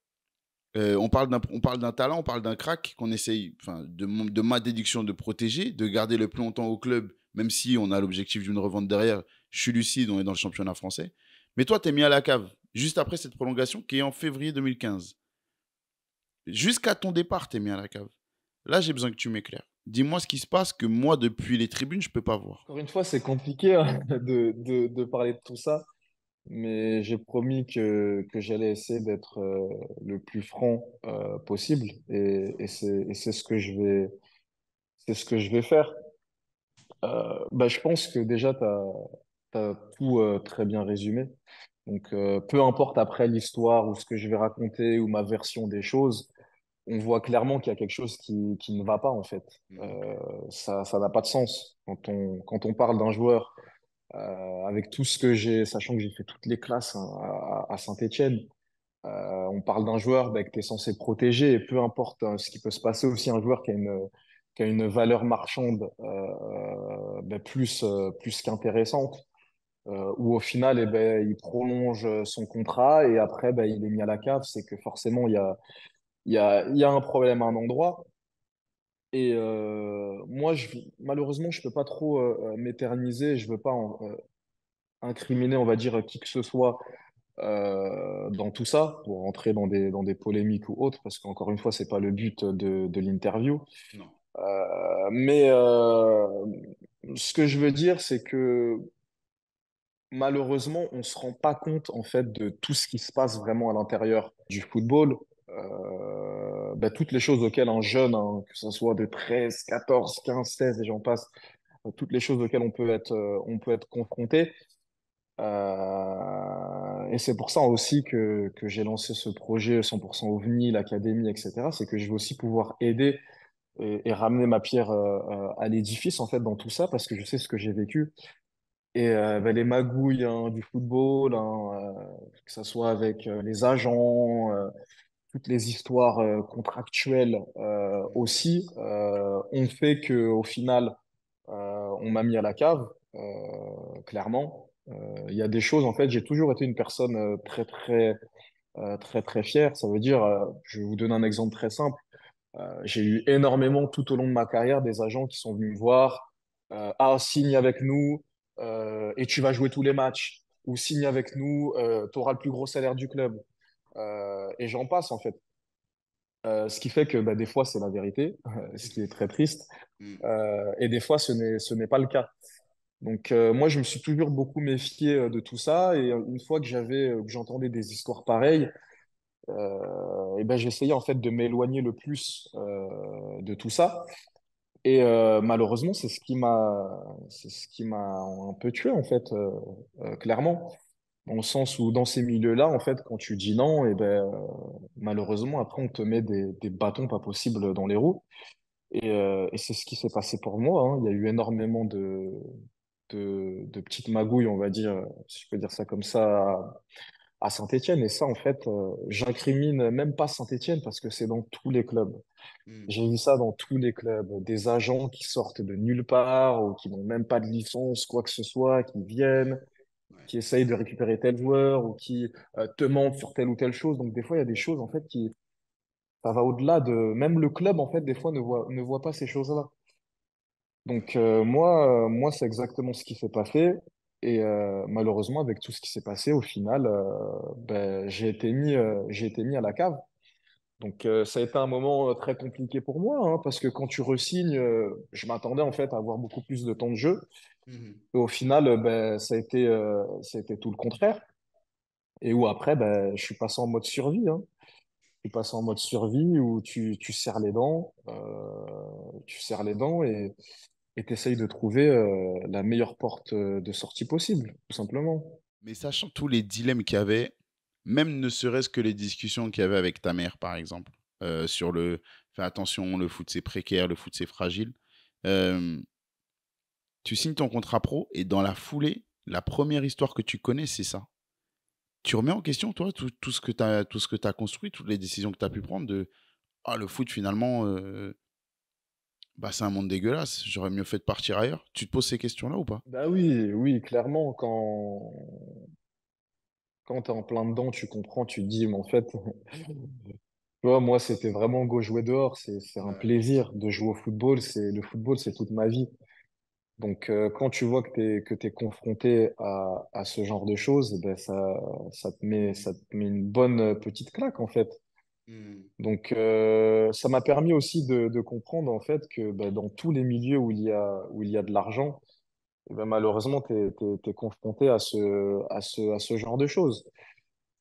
On parle d'un talent, on parle d'un crack qu'on essaye, enfin, de ma déduction, de protéger, de garder le plus longtemps au club, même si on a l'objectif d'une revente derrière. Je suis lucide, on est dans le championnat français. Mais toi, t'es mis à la cave, juste après cette prolongation qui est en février 2015. Jusqu'à ton départ, t'es mis à la cave. Là, j'ai besoin que tu m'éclaires. Dis-moi ce qui se passe que moi, depuis les tribunes, je peux pas voir. Encore une fois, c'est compliqué hein, de parler de tout ça, mais j'ai promis que j'allais essayer d'être le plus franc possible et c'est ce que c'est ce que je vais faire. Bah, je pense que déjà, tu as, tout très bien résumé. Donc, peu importe après l'histoire ou ce que je vais raconter ou ma version des choses, on voit clairement qu'il y a quelque chose qui ne va pas, en fait. Mhm. Ça n'a pas de sens. Quand on parle d'un joueur, avec tout ce que j'ai, sachant que j'ai fait toutes les classes hein, à Saint-Étienne, on parle d'un joueur bah, que tu es censé protéger, et peu importe hein, ce qui peut se passer aussi, un joueur qui a une valeur marchande bah, plus qu'intéressante, où au final, eh ben, il prolonge son contrat et après, bah, il est mis à la cave, c'est que forcément, il y a un problème à un endroit. Et moi, malheureusement, je peux pas trop m'éterniser, je veux pas incriminer, on va dire, qui que ce soit dans tout ça, pour rentrer dans des polémiques ou autres, parce qu'encore une fois, c'est pas le but de l'interview. Non. Mais ce que je veux dire, c'est que malheureusement, on se rend pas compte en fait de tout ce qui se passe vraiment à l'intérieur du football. Bah, toutes les choses auxquelles un jeune, hein, que ce soit de 13, 14, 15, 16 et j'en passe, toutes les choses auxquelles on peut être confronté. Et c'est pour ça aussi que j'ai lancé ce projet 100% OVNI, l'Académie, etc. C'est que je veux aussi pouvoir aider et ramener ma pierre à l'édifice en fait dans tout ça parce que je sais ce que j'ai vécu. Et bah, les magouilles hein, du football, hein, que ce soit avec les agents, toutes les histoires contractuelles Mhm. aussi, ont fait que au final, on m'a mis à la cave, clairement. Il y a des choses, en fait, j'ai toujours été une personne très fière. Ça veut dire, je vais vous donner un exemple très simple. J'ai eu énormément tout au long de ma carrière des agents qui sont venus me voir, ah, signe avec nous et tu vas jouer tous les matchs, ou signe avec nous, tu auras le plus gros salaire du club. Et j'en passe en fait. Ce qui fait que bah, des fois c'est la vérité, ce qui est très triste, Mhm. et des fois ce n'est pas le cas. Donc moi je me suis toujours beaucoup méfié de tout ça, et une fois que j'entendais des histoires pareilles, et ben j'essayais en fait de m'éloigner le plus de tout ça. Et malheureusement, c'est ce qui m'a un peu tué en fait, clairement. Dans le sens où dans ces milieux-là, en fait, quand tu dis non, et ben malheureusement après on te met des bâtons pas possibles dans les roues. Et c'est ce qui s'est passé pour moi. Hein. Il y a eu énormément de petites magouilles, on va dire, si je peux dire ça comme ça, à Saint-Étienne. Et ça, en fait, j'incrimine même pas Saint-Étienne parce que c'est dans tous les clubs. Mhm. J'ai vu ça dans tous les clubs, des agents qui sortent de nulle part ou qui n'ont même pas de licence, quoi que ce soit, qui Ouais. viennent, Ouais. qui essayent de récupérer tel joueur ou qui te mentent sur telle ou telle chose. Donc des fois, il y a des choses en fait qui ça va au-delà de même le club en fait des fois ne voit pas ces choses-là. Donc moi c'est exactement ce qui s'est passé et malheureusement avec tout ce qui s'est passé au final ben, j'ai été mis à la cave. Donc ça a été un moment très compliqué pour moi hein, parce que quand tu re-signes, je m'attendais en fait à avoir beaucoup plus de temps de jeu Mhm. et au final ben, ça a été tout le contraire et où après ben, je suis passé en mode survie hein. Je suis passé en mode survie où tu serres les dents et t'essayes de trouver la meilleure porte de sortie possible, tout simplement. Mais sachant tous les dilemmes qu'il y avait, même ne serait-ce que les discussions qu'il y avait avec ta mère, par exemple, sur le fais attention, le foot c'est précaire, le foot c'est fragile. euh, Tu signes ton contrat pro et dans la foulée, la première histoire que tu connais, c'est ça. Tu remets en question, toi, tout ce que tu as, tout ce que tu construit, toutes les décisions que tu as pu prendre de ah, le foot, finalement, bah, c'est un monde dégueulasse, j'aurais mieux fait de partir ailleurs. Tu te poses ces questions-là ou pas? Bah oui, oui, clairement, quand t'es en plein dedans, tu comprends, tu te dis, mais en fait, tu vois, moi, c'était vraiment go jouer dehors, c'est un Ouais. plaisir de jouer au football, le football, c'est toute ma vie. Donc, quand tu vois que t'es confronté à ce genre de choses, eh ben, ça te met une bonne petite claque, en fait. Hmm. Donc, ça m'a permis aussi de comprendre, en fait, que bah, dans tous les milieux où il y a de l'argent, eh ben, malheureusement, t'es confronté à ce genre de choses.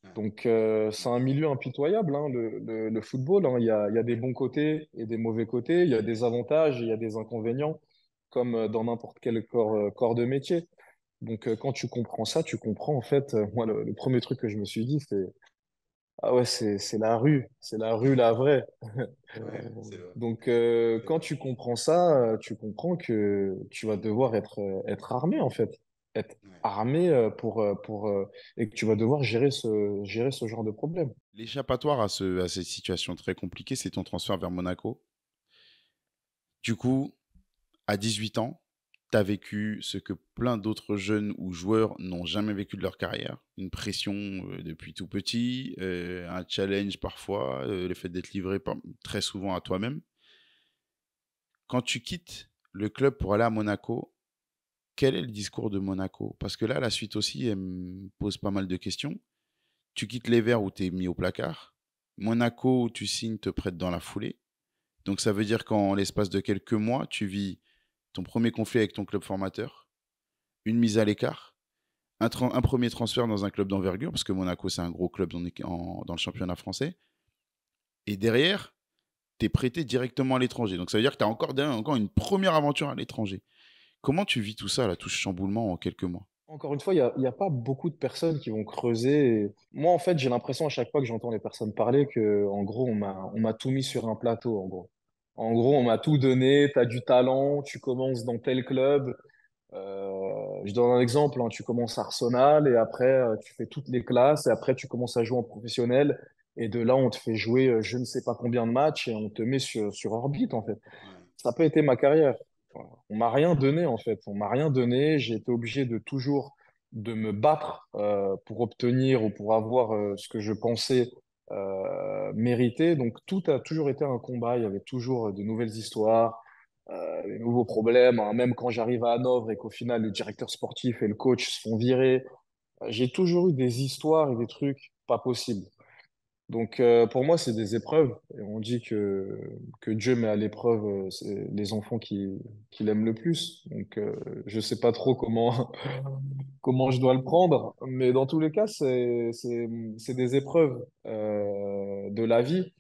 Ouais. Donc, c'est un milieu impitoyable, hein, le football. Hein. Il y a des bons côtés et des mauvais côtés. Il y a des avantages et il y a des inconvénients. comme dans n'importe quel corps de métier. Donc, quand tu comprends ça, tu comprends, en fait, moi, le premier truc que je me suis dit, c'est, ah ouais, c'est la rue, la vraie. Ouais, c'est vrai. Donc, C'est quand vrai. tu comprends ça, tu comprends que tu vas devoir être armé, en fait. Être Ouais. armé et que tu vas devoir gérer ce genre de problème. L'échappatoire à cette situation très compliquée, c'est ton transfert vers Monaco. Du coup, à 18 ans, tu as vécu ce que plein d'autres jeunes ou joueurs n'ont jamais vécu de leur carrière. Une pression depuis tout petit, un challenge parfois, le fait d'être livré très souvent à toi-même. Quand tu quittes le club pour aller à Monaco, quel est le discours de Monaco? Parce que là, la suite aussi, elle me pose pas mal de questions. Tu quittes les Verts où tu es mis au placard. Monaco, où tu signes, te prête dans la foulée. Donc ça veut dire qu'en l'espace de quelques mois, tu vis ton premier conflit avec ton club formateur, une mise à l'écart, un premier transfert dans un club d'envergure, parce que Monaco, c'est un gros club dans le championnat français. Et derrière, tu es prêté directement à l'étranger. Donc ça veut dire que tu as encore, derrière, encore une première aventure à l'étranger. Comment tu vis tout ça, là, tout ce chamboulement en quelques mois? Encore une fois, il y a pas beaucoup de personnes qui vont creuser. Moi, en fait, j'ai l'impression à chaque fois que j'entends les personnes parler que, en gros, on m'a tout mis sur un plateau, en gros. En gros, on m'a tout donné, tu as du talent, tu commences dans tel club. Je donne un exemple, hein, tu commences à Arsenal et après, tu fais toutes les classes et après, tu commences à jouer en professionnel. Et de là, on te fait jouer je ne sais pas combien de matchs et on te met sur orbite, en fait. Ouais. Ça n'a pas été ma carrière. Voilà. On m'a rien donné en fait. On m'a rien donné. J'ai été obligé de toujours de me battre pour obtenir ou pour avoir ce que je pensais mériter. Donc tout a toujours été un combat. Il y avait toujours de nouvelles histoires, des nouveaux problèmes, hein. Même quand j'arrive à Hanovre et qu'au final le directeur sportif et le coach se font virer, j'ai toujours eu des histoires et des trucs pas possibles. Donc, pour moi, c'est des épreuves. Et on dit que Dieu met à l'épreuve c'est les enfants qu'il aime le plus. Donc, je sais pas trop comment je dois le prendre. Mais dans tous les cas, c'est des épreuves de la vie.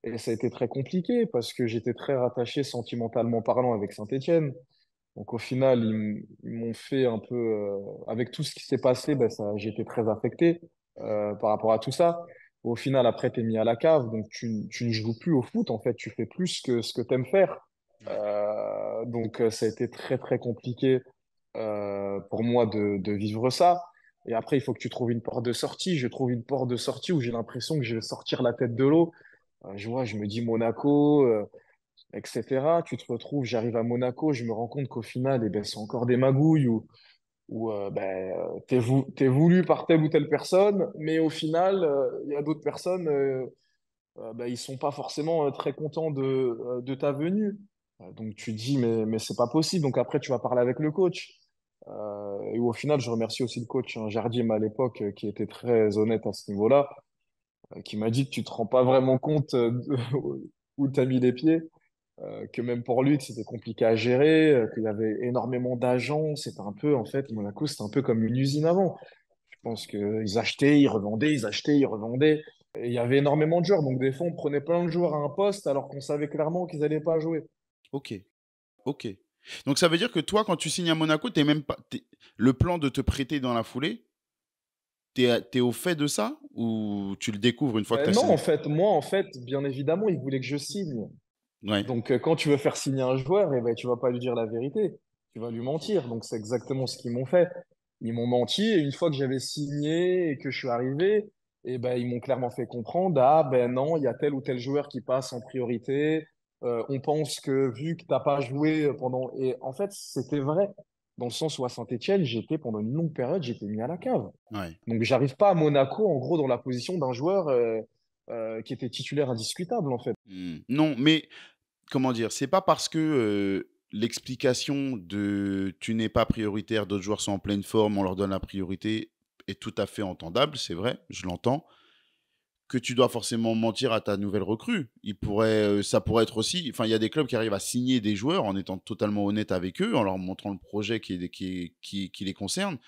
Et ça a été très compliqué parce que j'étais très rattaché sentimentalement parlant avec Saint-Étienne. Donc, au final, ils m'ont fait un peu... avec tout ce qui s'est passé, ben, ça, j'ai été très affecté Mhm. par rapport à tout ça. Au final, après, tu es mis à la cave, donc tu ne joues plus au foot, en fait, tu fais plus que ce que tu aimes faire. Ouais. Donc, ça a été très, très compliqué pour moi de vivre ça. Et après, il faut que tu trouves une porte de sortie. Je trouve une porte de sortie où j'ai l'impression que je vais sortir la tête de l'eau. Je me dis Monaco, etc. Tu te retrouves, j'arrive à Monaco, je me rends compte qu'au final, eh ben, c'est encore des magouilles où ben, t'es voulu par telle ou telle personne, mais au final, il y a d'autres personnes, ben, ils sont pas forcément très contents de ta venue. Donc tu te dis, mais c'est pas possible. Donc après, tu vas parler avec le coach. Et au final, je remercie aussi le coach hein, Jardim à l'époque, qui était très honnête à ce niveau-là, qui m'a dit que tu te rends pas vraiment compte où tu as mis les pieds, que même pour lui, que c'était compliqué à gérer, qu'il y avait énormément d'agents. C'était un peu, en fait, Monaco, c'était un peu comme une usine avant. Je pense qu'ils achetaient, ils revendaient, ils achetaient, ils revendaient. Et il y avait énormément de joueurs. Donc, des fois, on prenait plein de joueurs à un poste alors qu'on savait clairement qu'ils n'allaient pas jouer. Ok, ok. Donc ça veut dire que toi, quand tu signes à Monaco, t'es même pas, le plan de te prêter dans la foulée, t'es au fait de ça ou tu le découvres une fois que Ben t'as non, en signé? fait, moi, en fait, bien évidemment, ils voulaient que je signe. Ouais. Donc, quand tu veux faire signer un joueur, eh ben, tu vas pas lui dire la vérité. Tu vas lui mentir. Donc, c'est exactement ce qu'ils m'ont fait. Ils m'ont menti. Et une fois que j'avais signé et que je suis arrivé, eh ben, ils m'ont clairement fait comprendre, ah ben non, il y a tel ou tel joueur qui passe en priorité. On pense que vu que t'as pas joué pendant... Et en fait, c'était vrai. Dans le sens où à Saint-Étienne, j'étais pendant une longue période, j'étais mis à la cave. Ouais. Donc, j'arrive pas à Monaco, en gros, dans la position d'un joueur qui était titulaire indiscutable, en fait. Non, mais comment dire? C'est pas parce que, l'explication de «tu n'es pas prioritaire, d'autres joueurs sont en pleine forme, on leur donne la priorité» est tout à fait entendable, c'est vrai, je l'entends, que tu dois forcément mentir à ta nouvelle recrue. Ça pourrait être aussi enfin, il y a des clubs qui arrivent à signer des joueurs en étant totalement honnête avec eux, en leur montrant le projet qui les concerne.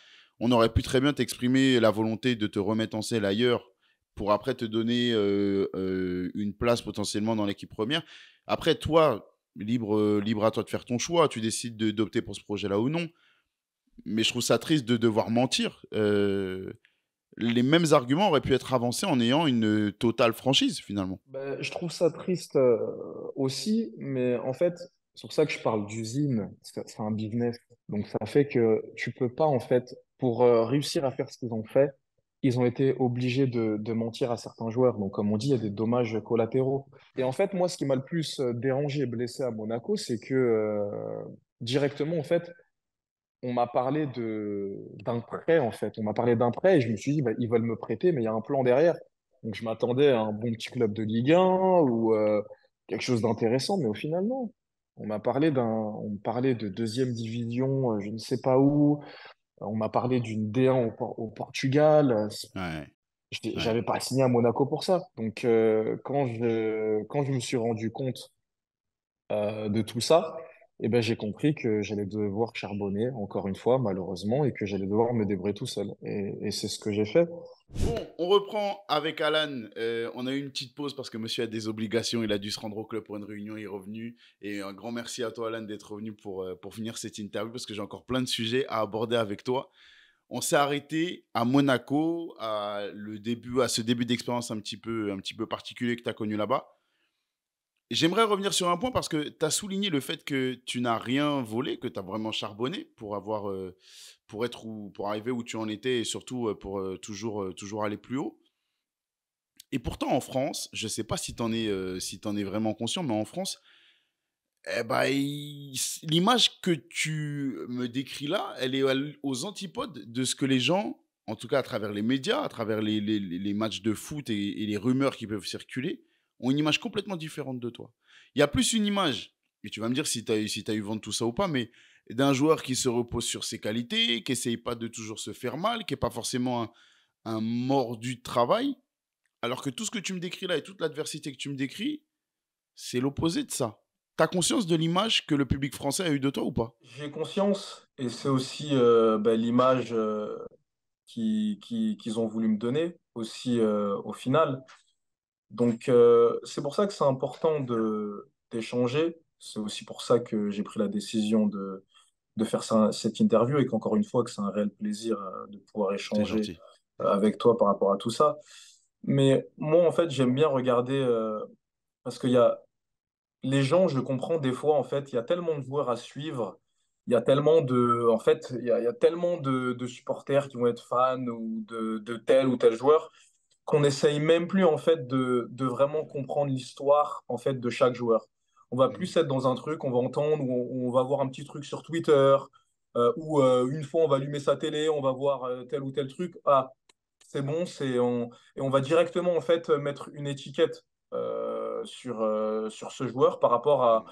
On aurait pu très bien t'exprimer la volonté de te remettre en selle ailleurs pour après te donner, une place potentiellement dans l'équipe première. Après toi, libre à toi de faire ton choix. Tu décides d'opter pour ce projet-là ou non. Mais je trouve ça triste de devoir mentir. Les mêmes arguments auraient pu être avancés en ayant une totale franchise, finalement. Ben, je trouve ça triste aussi, mais en fait, c'est pour ça que je parle d'usine, c'est un business. Donc ça fait que tu peux pas, en fait, pour réussir à faire ce qu'ils ont fait, ils ont été obligés de mentir à certains joueurs. Donc comme on dit, il y a des dommages collatéraux. Et en fait, moi, ce qui m'a le plus dérangé et blessé à Monaco, c'est que directement, en fait, on m'a parlé d'un prêt, en fait. On m'a parlé d'un prêt et je me suis dit, bah, ils veulent me prêter, mais il y a un plan derrière. Donc, je m'attendais à un bon petit club de Ligue 1 ou quelque chose d'intéressant, mais au final, non. On me parlait de deuxième division, je ne sais pas où. On m'a parlé d'une D1 au Portugal. Ouais, ouais. J'avais pas signé à Monaco pour ça. Donc, quand je me suis rendu compte de tout ça, eh ben, j'ai compris que j'allais devoir charbonner, encore une fois, malheureusement, et que j'allais devoir me débrouiller tout seul. Et c'est ce que j'ai fait. Bon, on reprend avec Alan. On a eu une petite pause parce que monsieur a des obligations. Il a dû se rendre au club pour une réunion. Il est revenu. Et un grand merci à toi, Alan, d'être revenu pour finir cette interview parce que j'ai encore plein de sujets à aborder avec toi. On s'est arrêté à Monaco, à ce début d'expérience un petit peu particulier que tu as connu là-bas. J'aimerais revenir sur un point parce que tu as souligné le fait que tu n'as rien volé, que tu as vraiment charbonné pour arriver où tu en étais et surtout pour toujours aller plus haut. Et pourtant, en France, je ne sais pas si t'en es vraiment conscient, mais en France, eh ben, l'image que tu me décris là, elle est aux antipodes de ce que les gens, en tout cas à travers les médias, à travers les matchs de foot et les rumeurs qui peuvent circuler, ont une image complètement différente de toi. Il y a plus une image, et tu vas me dire si t'as eu vent de tout ça ou pas, mais d'un joueur qui se repose sur ses qualités, qui essaye pas de toujours se faire mal, qui n'est pas forcément un mordu de travail, alors que tout ce que tu me décris là et toute l'adversité que tu me décris, c'est l'opposé de ça. T'as conscience de l'image que le public français a eu de toi ou pas? J'ai conscience, et c'est aussi l'image qu'ils ont voulu me donner aussi au final. Donc c'est pour ça que c'est important d'échanger. C'est aussi pour ça que j'ai pris la décision de faire cette interview et qu'encore une fois que c'est un réel plaisir de pouvoir C'est échanger gentil. avec toi par rapport à tout ça. Mais moi en fait j'aime bien regarder parce qu'il y a les gens, je comprends des fois, en fait, il y a tellement de joueurs à suivre, il y a tellement de, en fait, il y a tellement de supporters qui vont être fans ou de tel ou tel joueur qu'on n'essaye même plus, en fait, de vraiment comprendre l'histoire, en fait, de chaque joueur. On va Mhm. plus être dans un truc, on va entendre, ou on va voir un petit truc sur Twitter, ou une fois on va allumer sa télé, on va voir tel ou tel truc. Ah, c'est bon, et on va directement en fait mettre une étiquette sur ce joueur par rapport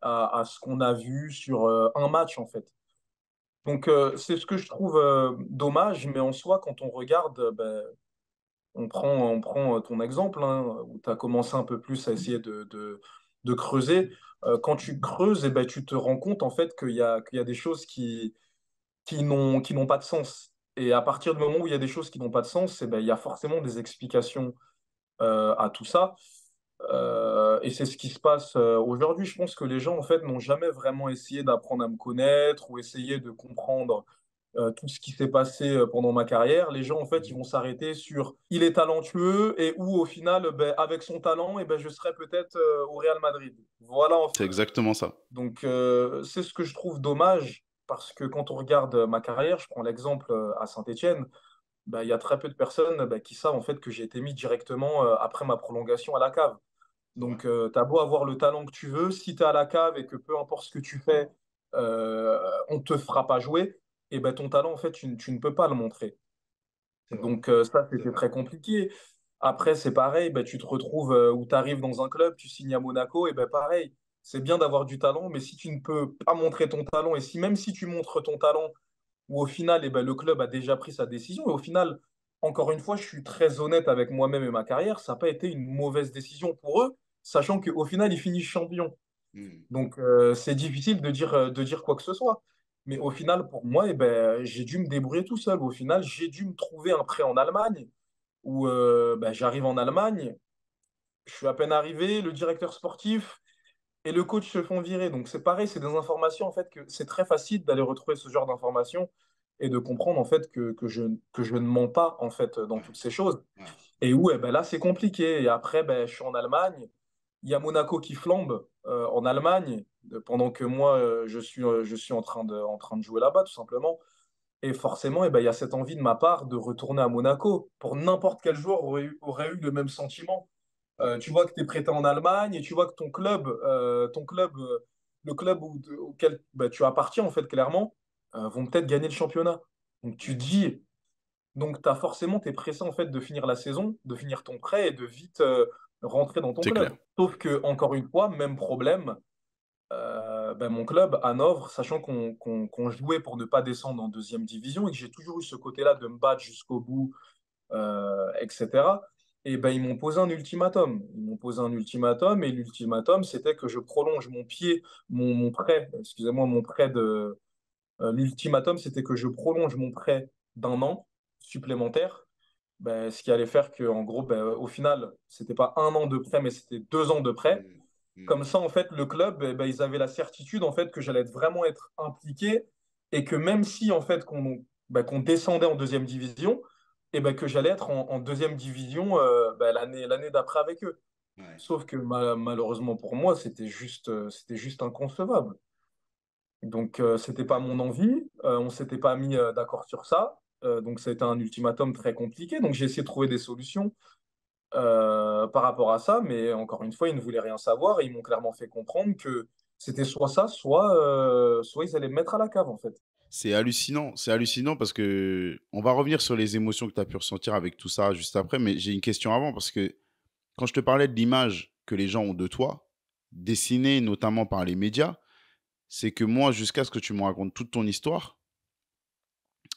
à ce qu'on a vu sur un match en fait. Donc c'est ce que je trouve dommage, mais en soi, quand on regarde, ben, on prend ton exemple hein, où tu as commencé un peu plus à essayer de creuser. Quand tu creuses, eh ben, tu te rends compte en fait qu'il y a des choses qui n'ont pas de sens. Et à partir du moment où il y a des choses qui n'ont pas de sens, eh ben, il y a forcément des explications à tout ça. Et c'est ce qui se passe aujourd'hui. Je pense que les gens, en fait, n'ont jamais vraiment essayé d'apprendre à me connaître ou essayé de comprendre tout ce qui s'est passé pendant ma carrière. Les gens, en fait, ils vont s'arrêter sur il est talentueux et où, au final, ben, avec son talent, eh ben, je serais peut-être au Real Madrid. Voilà, C'est exactement ça. donc, c'est ce que je trouve dommage parce que quand on regarde ma carrière, je prends l'exemple à Saint-Étienne, bah, il y a très peu de personnes bah, qui savent en fait que j'ai été mis directement après ma prolongation à la cave. C'est vrai. Donc, tu as beau avoir le talent que tu veux, si tu es à la cave et que peu importe ce que tu fais, on ne te fera pas jouer, et ben ton talent, en fait, tu ne peux pas le montrer. C'est vrai. Donc, ça, c'était très compliqué. Après, c'est pareil, ben, tu te retrouves où tu arrives dans un club, tu signes à Monaco, et ben pareil, c'est bien d'avoir du talent, mais si tu ne peux pas montrer ton talent, et si même si tu montres ton talent, où au final, eh ben, le club a déjà pris sa décision, et au final, encore une fois, je suis très honnête avec moi-même et ma carrière, ça n'a pas été une mauvaise décision pour eux, sachant qu'au final, ils finissent champions. Mhm. Donc, c'est difficile de dire quoi que ce soit. Mais au final, pour moi, eh ben, j'ai dû me débrouiller tout seul. Au final, j'ai dû me trouver un prêt en Allemagne où ben, j'arrive en Allemagne, je suis à peine arrivé, le directeur sportif, et le coach se font virer. Donc c'est pareil, c'est des informations en fait que c'est très facile d'aller retrouver ce genre d'informations et de comprendre en fait que je ne mens pas en fait dans toutes Ouais, ces choses. ouais. Et où eh ben, là c'est compliqué. Et après ben, je suis en Allemagne, il y a Monaco qui flambe en Allemagne pendant que moi je suis en train de jouer là-bas tout simplement. Et forcément, eh ben, il y a cette envie de ma part de retourner à Monaco. Pour n'importe quel joueur aurait eu le même sentiment. Tu vois que tu es prêté en Allemagne et tu vois que le club auquel bah, tu appartiens, en fait, clairement, vont peut-être gagner le championnat. Donc tu Ouais, dis, donc t'as forcément, tu es pressé en fait de finir la saison, de finir ton prêt et de vite rentrer dans ton c'est clair. club. Sauf que, encore une fois, même problème, ben, mon club, Hanovre, sachant qu'on jouait pour ne pas descendre en deuxième division et que j'ai toujours eu ce côté-là de me battre jusqu'au bout, etc. Et ben, ils m'ont posé un ultimatum. Ils m'ont posé un ultimatum et l'ultimatum, c'était que je prolonge mon prêt, excusez-moi, mon prêt de. L'ultimatum, c'était que je prolonge mon prêt d'un an supplémentaire, ben, ce qui allait faire que, en gros, ben, au final, c'était pas un an de prêt, mais c'était 2 ans de prêt. Mm, mm. Comme ça, en fait, le club, eh ben, ils avaient la certitude en fait que j'allais vraiment être impliqué et que même si en fait qu'on descendait en deuxième division, et ben, que j'allais être en deuxième division ben, l'année d'après avec eux. Ouais. Sauf que malheureusement pour moi, c'était juste inconcevable. Donc, c'était pas mon envie. On s'était pas mis d'accord sur ça. Donc, c'était un ultimatum très compliqué. Donc, j'ai essayé de trouver des solutions par rapport à ça, mais encore une fois, ils ne voulaient rien savoir et ils m'ont clairement fait comprendre que c'était soit ça, soit ils allaient me mettre à la cave, en fait. C'est hallucinant parce que on va revenir sur les émotions que tu as pu ressentir avec tout ça juste après, mais j'ai une question avant parce que quand je te parlais de l'image que les gens ont de toi, dessinée notamment par les médias, c'est que moi, jusqu'à ce que tu me racontes toute ton histoire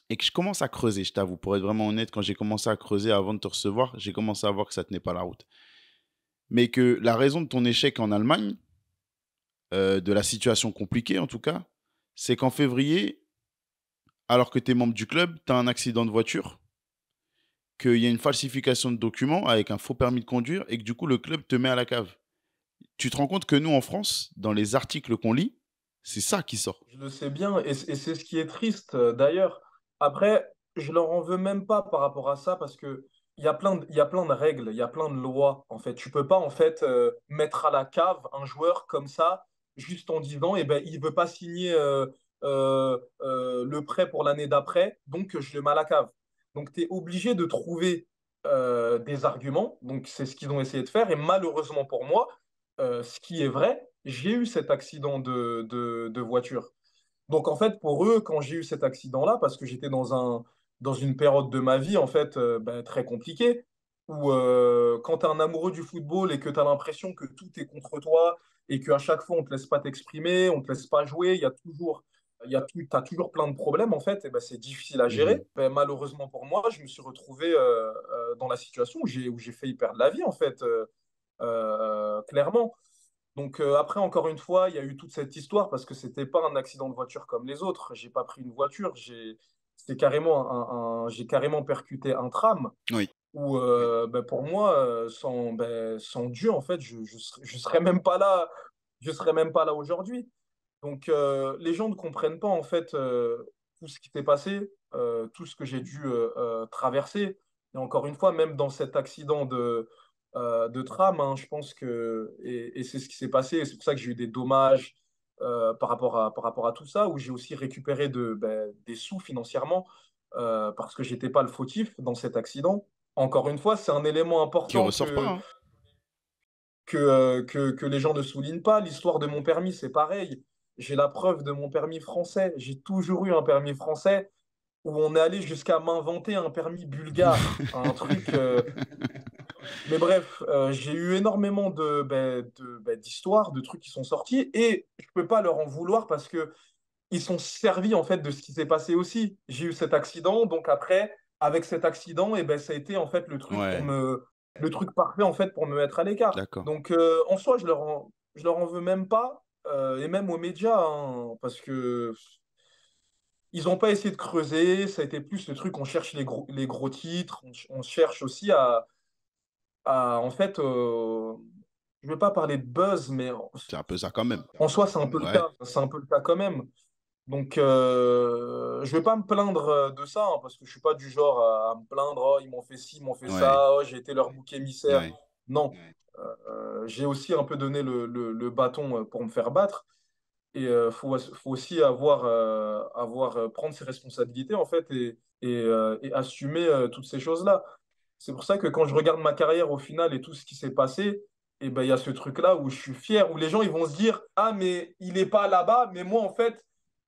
et que je commence à creuser, je t'avoue, pour être vraiment honnête, quand j'ai commencé à creuser avant de te recevoir, j'ai commencé à voir que ça tenait pas la route. Mais que la raison de ton échec en Allemagne, de la situation compliquée en tout cas, c'est qu'en février, alors que tu es membre du club, tu as un accident de voiture, qu'il y a une falsification de documents avec un faux permis de conduire et que du coup le club te met à la cave. Tu te rends compte que nous en France, dans les articles qu'on lit, c'est ça qui sort. Je le sais bien et c'est ce qui est triste d'ailleurs. Après, je leur en veux même pas par rapport à ça parce que il y a plein de règles, il y a plein de lois. En fait, tu peux pas en fait mettre à la cave un joueur comme ça juste en disant eh ben il veut pas signer le prêt pour l'année d'après, donc je le mets à la cave. Donc tu es obligé de trouver des arguments. Donc c'est ce qu'ils ont essayé de faire et malheureusement pour moi, ce qui est vrai, j'ai eu cet accident de voiture. Donc en fait, pour eux, quand j'ai eu cet accident-là, parce que j'étais dans une période de ma vie en fait ben, très compliquée, où quand tu es un amoureux du football et que tu as l'impression que tout est contre toi et qu'à chaque fois on ne te laisse pas t'exprimer, on ne te laisse pas jouer, t'as toujours plein de problèmes en fait, et ben, c'est difficile à Mhm. gérer. Ben, malheureusement pour moi, je me suis retrouvé dans la situation où j'ai failli perdre la vie en fait, clairement. Donc après, encore une fois, il y a eu toute cette histoire parce que c'était pas un accident de voiture comme les autres. J'ai pas pris une voiture, c'était carrément j'ai carrément percuté un tram Oui. où ben, pour moi, sans Dieu, en fait, je serais même pas là, je serais même pas là aujourd'hui. Donc les gens ne comprennent pas en fait tout ce qui s'est passé, tout ce que j'ai dû traverser. Et encore une fois, même dans cet accident de tram, hein, je pense que, et c'est ce qui s'est passé, et c'est pour ça que j'ai eu des dommages par rapport à tout ça, où j'ai aussi récupéré des sous financièrement parce que j'étais pas le fautif dans cet accident. Encore une fois, c'est un élément Qui important ressort pas, hein. que les gens ne soulignent pas. L'histoire de mon permis, c'est pareil. J'ai la preuve de mon permis français. J'ai toujours eu un permis français où on est allé jusqu'à m'inventer un permis bulgare, un truc. Mais bref, j'ai eu énormément d'histoires, de trucs qui sont sortis et je peux pas leur en vouloir parce que ils sont servis en fait de ce qui s'est passé aussi. J'ai eu cet accident, donc après, avec cet accident, et ben, ça a été en fait Ouais, le truc parfait en fait pour me mettre à l'écart. d'accord. Donc en soi, je leur en veux même pas, et même aux médias, hein, parce que ils n'ont pas essayé de creuser. Ça a été plus le truc, on cherche les gros titres, on cherche aussi en fait, je vais pas parler de buzz, mais C'est un peu ça quand même. en soi, c'est un peu le Ouais, cas. C'est un peu le cas quand même. Donc, je vais pas me plaindre de ça, hein, parce que je suis pas du genre à me plaindre, oh, ils m'ont fait ci, ils m'ont fait ouais, ça, oh, j'ai été leur bouc émissaire. ouais. Non. J'ai aussi un peu donné le bâton pour me faire battre. Et faut aussi prendre ses responsabilités, en fait, et assumer toutes ces choses-là. C'est pour ça que quand je regarde ma carrière au final et tout ce qui s'est passé, et ben, il y a ce truc-là où je suis fier, où les gens ils vont se dire, ah, mais il n'est pas là-bas, mais moi, en fait,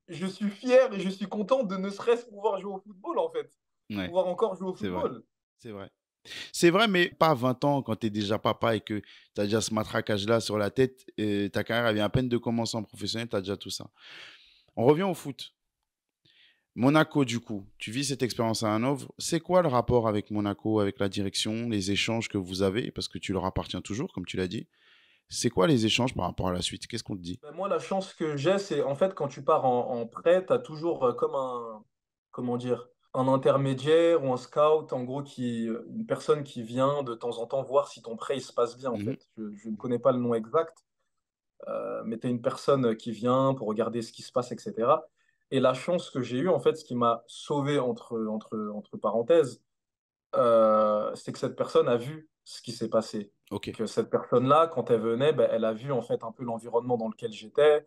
je suis fier et je suis content de ne serait-ce pouvoir jouer au football, en fait. Ouais, Pouvoir encore jouer au c'est vrai. football. C'est vrai. C'est vrai, mais pas à 20 ans, quand tu es déjà papa et que tu as déjà ce matraquage-là sur la tête, ta carrière elle vient à peine de commencer en professionnel, tu as déjà tout ça. On revient au foot. Monaco, du coup, tu vis cette expérience à Hanovre. C'est quoi le rapport avec Monaco, avec la direction, les échanges que vous avez, parce que tu leur appartiens toujours, comme tu l'as dit. C'est quoi les échanges par rapport à la suite? Qu'est-ce qu'on te dit? Ben, moi, la chance que j'ai, c'est en fait quand tu pars en prêt, tu as toujours comme comment dire, un intermédiaire ou un scout, en gros, une personne qui vient de temps en temps voir si ton prêt il se passe bien, en Mhm, fait. Je ne connais pas le nom exact, mais tu as une personne qui vient pour regarder ce qui se passe, etc. Et la chance que j'ai eue, en fait, ce qui m'a sauvé entre parenthèses, c'est que cette personne a vu ce qui s'est passé. ok. Que cette personne-là, quand elle venait, ben, elle a vu en fait un peu l'environnement dans lequel j'étais,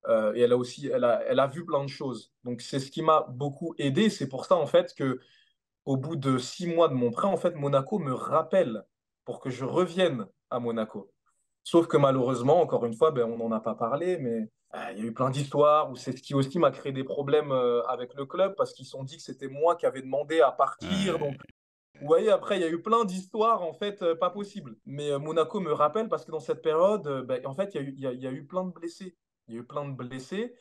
et elle a aussi, elle a vu plein de choses. Donc c'est ce qui m'a beaucoup aidé. C'est pour ça en fait que au bout de 6 mois de mon prêt, en fait, Monaco me rappelle pour que je revienne à Monaco. Sauf que malheureusement, encore une fois, ben, on n'en a pas parlé, mais il y a eu plein d'histoires où c'est ce qui aussi m'a créé des problèmes avec le club parce qu'ils se sont dit que c'était moi qui avais demandé à partir. Ouais, Donc, vous voyez, après, il y a eu plein d'histoires, en fait, pas possibles. Mais Monaco me rappelle parce que dans cette période, ben, en fait, il y a eu plein de blessés. Il y a eu plein de blessés.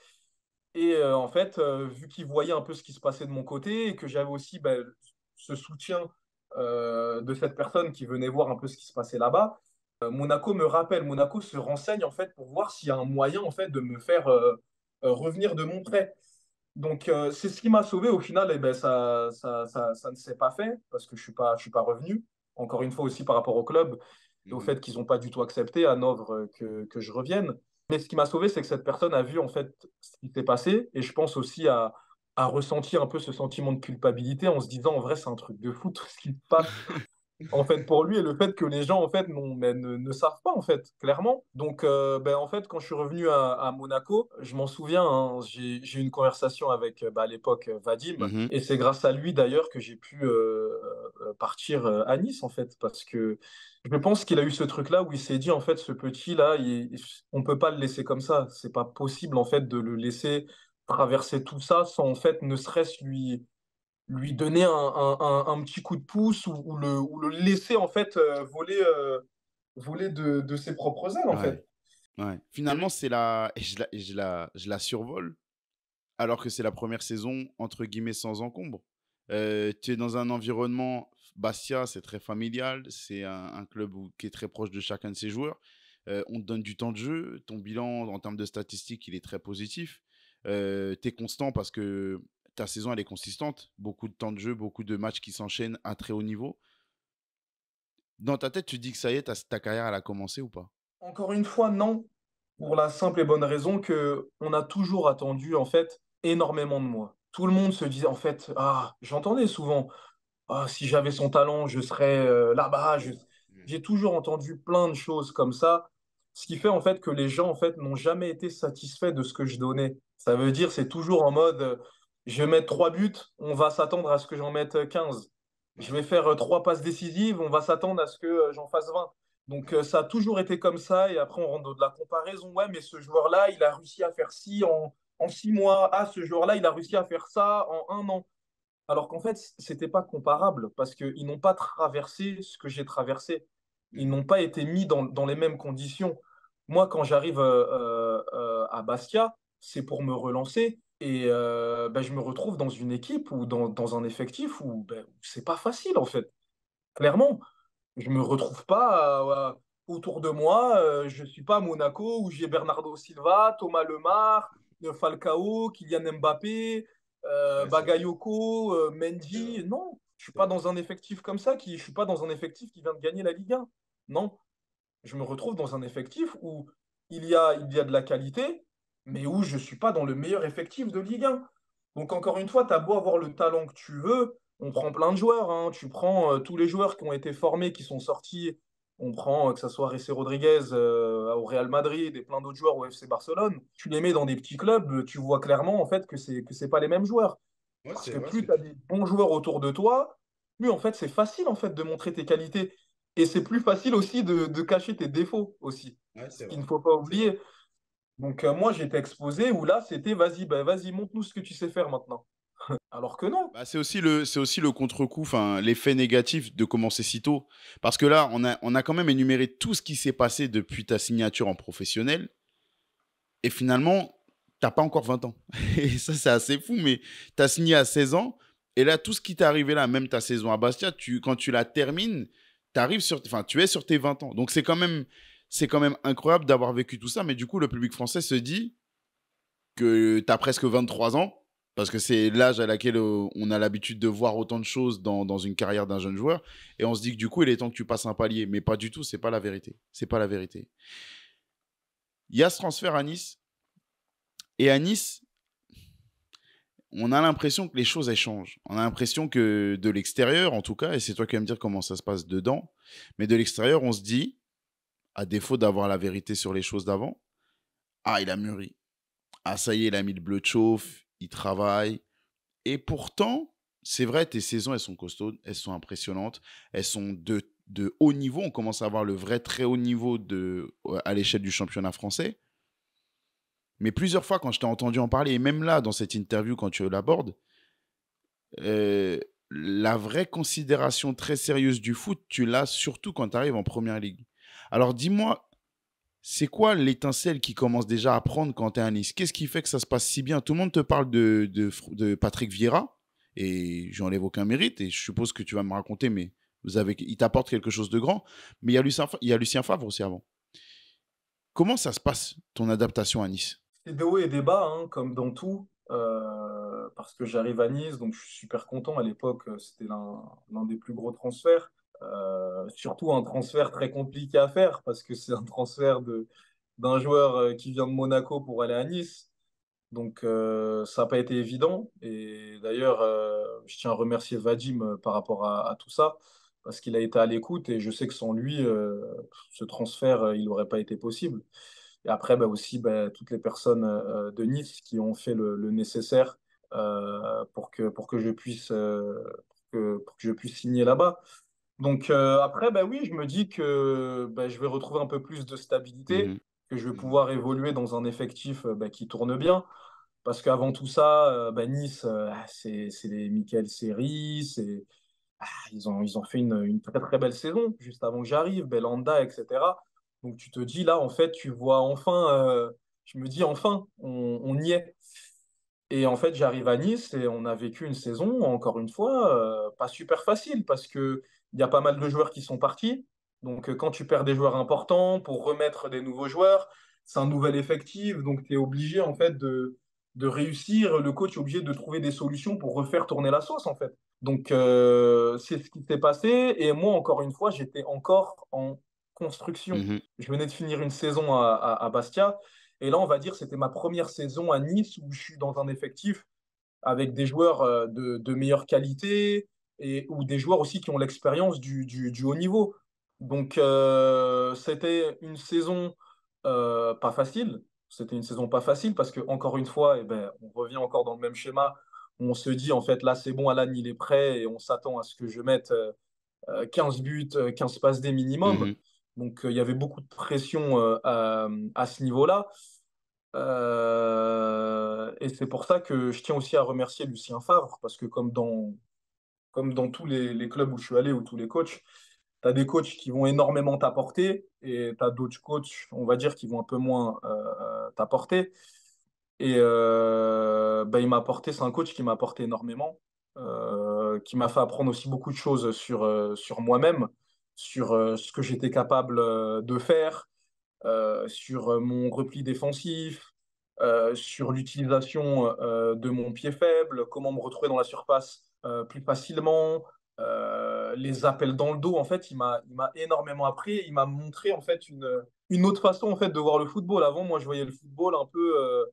Et en fait, vu qu'ils voyaient un peu ce qui se passait de mon côté et que j'avais aussi ben, ce soutien de cette personne qui venait voir un peu ce qui se passait là-bas, Monaco me rappelle, Monaco se renseigne en fait pour voir s'il y a un moyen en fait de me faire revenir de mon prêt. Donc c'est ce qui m'a sauvé au final, et ben ça ne s'est pas fait parce que je suis pas revenu. Encore une fois aussi par rapport au club et au mhm. fait qu'ils n'ont pas du tout accepté à Hanovre que je revienne. Mais ce qui m'a sauvé, c'est que cette personne a vu en fait ce qui s'est passé et je pense aussi à ressentir un peu ce sentiment de culpabilité en se disant en vrai c'est un truc de fou tout ce qui se passe en fait pour lui et le fait que les gens en fait mais ne savent pas en fait clairement. Donc ben, en fait quand je suis revenu à Monaco, je m'en souviens, hein, j'ai eu une conversation avec à l'époque Vadim Mhm. et c'est grâce à lui d'ailleurs que j'ai pu partir à Nice en fait parce que je pense qu'il a eu ce truc là où il s'est dit en fait ce petit là on peut pas le laisser comme ça, c'est pas possible en fait de le laisser traverser tout ça sans en fait ne serait-ce lui donner un petit coup de pouce ou le laisser en fait voler de ses propres ailes en Ouais, fait. ouais. Finalement, c'est la... et je la survole, alors que c'est la première saison, entre guillemets, sans encombre. Tu es dans un environnement, Bastia, c'est très familial, c'est un club qui est très proche de chacun de ses joueurs. On te donne du temps de jeu, ton bilan en termes de statistiques, il est très positif. Tu es constant parce que ta saison, elle est consistante. Beaucoup de temps de jeu, beaucoup de matchs qui s'enchaînent à très haut niveau. Dans ta tête, tu dis que ça y est, ta carrière, elle a commencé ou pas? Encore une fois, non, pour la simple et bonne raison que on a toujours attendu en fait énormément de moi. Tout le monde se disait en fait, ah, j'entendais souvent, ah, si j'avais son talent, je serais là-bas. J'ai toujours entendu plein de choses comme ça, ce qui fait en fait que les gens en fait n'ont jamais été satisfaits de ce que je donnais. Ça veut dire c'est toujours en mode, je vais mettre 3 buts, on va s'attendre à ce que j'en mette 15. Je vais faire 3 passes décisives, on va s'attendre à ce que j'en fasse 20. Donc ça a toujours été comme ça et après on rentre dans de la comparaison. Ouais, mais ce joueur-là, il a réussi à faire ci en 6 mois. Ah, ce joueur-là, il a réussi à faire ça en un an. Alors qu'en fait, c'était pas comparable parce qu'ils n'ont pas traversé ce que j'ai traversé. Ils Mhm. n'ont pas été mis dans les mêmes conditions. Moi, quand j'arrive à Bastia, c'est pour me relancer et ben, je me retrouve dans une équipe ou dans un effectif où ben, c'est pas facile en fait. Clairement, je me retrouve pas autour de moi. Je suis pas à Monaco où j'ai Bernardo Silva, Thomas Lemar, Falcao, Kylian Mbappé, Ouais, c'est vrai. Bagayoko, C'est vrai. Mendy. Non, je suis C'est pas vrai. dans un effectif comme ça. Je suis pas dans un effectif qui vient de gagner la Ligue 1. Non. je me retrouve dans un effectif où il y a de la qualité, mais où je ne suis pas dans le meilleur effectif de Ligue 1. Donc, encore une fois, tu as beau avoir le talent que tu veux, on prend plein de joueurs, hein. Tu prends tous les joueurs qui ont été formés, qui sont sortis. On prend que ce soit Ressé Rodriguez au Real Madrid et plein d'autres joueurs au FC Barcelone. Tu les mets dans des petits clubs, tu vois clairement en fait que c'est pas les mêmes joueurs. Ouais, Parce c'est que vrai ce plus que tu as tu des bons joueurs autour de toi, plus en fait c'est facile en fait de montrer tes qualités. Et c'est plus facile aussi de cacher tes défauts aussi. Ouais, Ce c'est qu'il ne vrai. faut pas C'est vrai. oublier. Donc moi j'étais exposé où là c'était vas-y, bah, vas-y, montre-nous ce que tu sais faire maintenant. Alors que non. Bah, c'est aussi le contre-coup, enfin, l'effet négatif de commencer si tôt. Parce que là, on a quand même énuméré tout ce qui s'est passé depuis ta signature en professionnel. Et finalement, t'as pas encore 20 ans. Et ça, c'est assez fou, mais tu as signé à 16 ans. Et là, tout ce qui t'est arrivé là, même ta saison à Bastia, quand tu la termines, enfin, tu es sur tes 20 ans. Donc, c'est quand même incroyable d'avoir vécu tout ça. Mais du coup, le public français se dit que tu as presque 23 ans, parce que c'est l'âge à laquelle on a l'habitude de voir autant de choses dans une carrière d'un jeune joueur. Et on se dit que du coup, il est temps que tu passes un palier. Mais pas du tout, c'est pas la vérité. C'est pas la vérité. Il y a ce transfert à Nice. Et à Nice, on a l'impression que les choses elles changent. On a l'impression que de l'extérieur, en tout cas, et c'est toi qui vas me dire comment ça se passe dedans, mais de l'extérieur, on se dit, à défaut d'avoir la vérité sur les choses d'avant, ah, il a mûri. Ah, ça y est, il a mis le bleu de chauffe, il travaille. Et pourtant, c'est vrai, tes saisons, elles sont costaudes, elles sont impressionnantes, elles sont de haut niveau. On commence à avoir le vrai très haut niveau à l'échelle du championnat français. Mais plusieurs fois, quand je t'ai entendu en parler, et même là, dans cette interview, quand tu l'abordes, euh, la vraie considération très sérieuse du foot, tu l'as surtout quand tu arrives en première ligue. Alors dis-moi, c'est quoi l'étincelle qui commence déjà à prendre quand tu es à Nice? Qu'est-ce qui fait que ça se passe si bien? Tout le monde te parle de Patrick Vieira, et j'enlève aucun mérite, et je suppose que tu vas me raconter, mais il t'apporte quelque chose de grand. Mais il y a Lucien Favre aussi avant. Comment ça se passe, ton adaptation à Nice? C'est des hauts et des bas, hein, comme dans tout. Parce que j'arrive à Nice, donc je suis super content. À l'époque, c'était l'un des plus gros transferts. Surtout un transfert très compliqué à faire, parce que c'est un transfert d'un joueur qui vient de Monaco pour aller à Nice. Donc ça n'a pas été évident. Et d'ailleurs, je tiens à remercier Vadim par rapport à tout ça, parce qu'il a été à l'écoute et je sais que sans lui, ce transfert, il n'aurait pas été possible. Et après, bah, aussi bah, toutes les personnes de Nice qui ont fait le nécessaire pour que je puisse, pour que je puisse signer là-bas. Donc après, bah, oui, je me dis que bah, je vais retrouver un peu plus de stabilité, Mhm. que je vais pouvoir évoluer dans un effectif bah, qui tourne bien. Parce qu'avant tout ça, bah, Nice, c'est les Michael Seri, ils ont fait une très très belle saison juste avant que j'arrive, Belanda, etc. Donc tu te dis là, en fait, tu vois enfin, je me dis enfin, on y est. Et en fait, j'arrive à Nice et on a vécu une saison, encore une fois, pas super facile parce que il y a pas mal de joueurs qui sont partis. Donc quand tu perds des joueurs importants pour remettre des nouveaux joueurs, c'est un nouvel effectif, donc tu es obligé en fait de réussir. Le coach est obligé de trouver des solutions pour refaire tourner la sauce en fait. Donc, c'est ce qui s'est passé. Et moi, encore une fois, j'étais encore en construction. Mhm. Je venais de finir une saison à Bastia. Et là, on va dire, c'était ma première saison à Nice où je suis dans un effectif avec des joueurs de meilleure qualité et ou des joueurs aussi qui ont l'expérience du haut niveau. Donc, c'était une saison pas facile. C'était une saison pas facile parce que, encore une fois, eh ben, on revient encore dans le même schéma. On se dit, en fait, là, c'est bon, Alan, il est prêt et on s'attend à ce que je mette 15 buts, 15 passes des minimum. Mhm. Donc, il y avait beaucoup de pression à ce niveau-là. Et c'est pour ça que je tiens aussi à remercier Lucien Favre, parce que comme dans tous les clubs où je suis allé, ou tous les coachs, tu as des coachs qui vont énormément t'apporter, et tu as d'autres coachs, on va dire, qui vont un peu moins t'apporter. Et bah, c'est un coach qui m'a apporté énormément, qui m'a fait apprendre aussi beaucoup de choses sur moi-même, sur ce que j'étais capable de faire, sur mon repli défensif, sur l'utilisation de mon pied faible, comment me retrouver dans la surface plus facilement, les appels dans le dos, en fait, il m'a énormément appris. Il m'a montré, en fait, une autre façon, en fait, de voir le football. Avant, moi, je voyais le football un peu,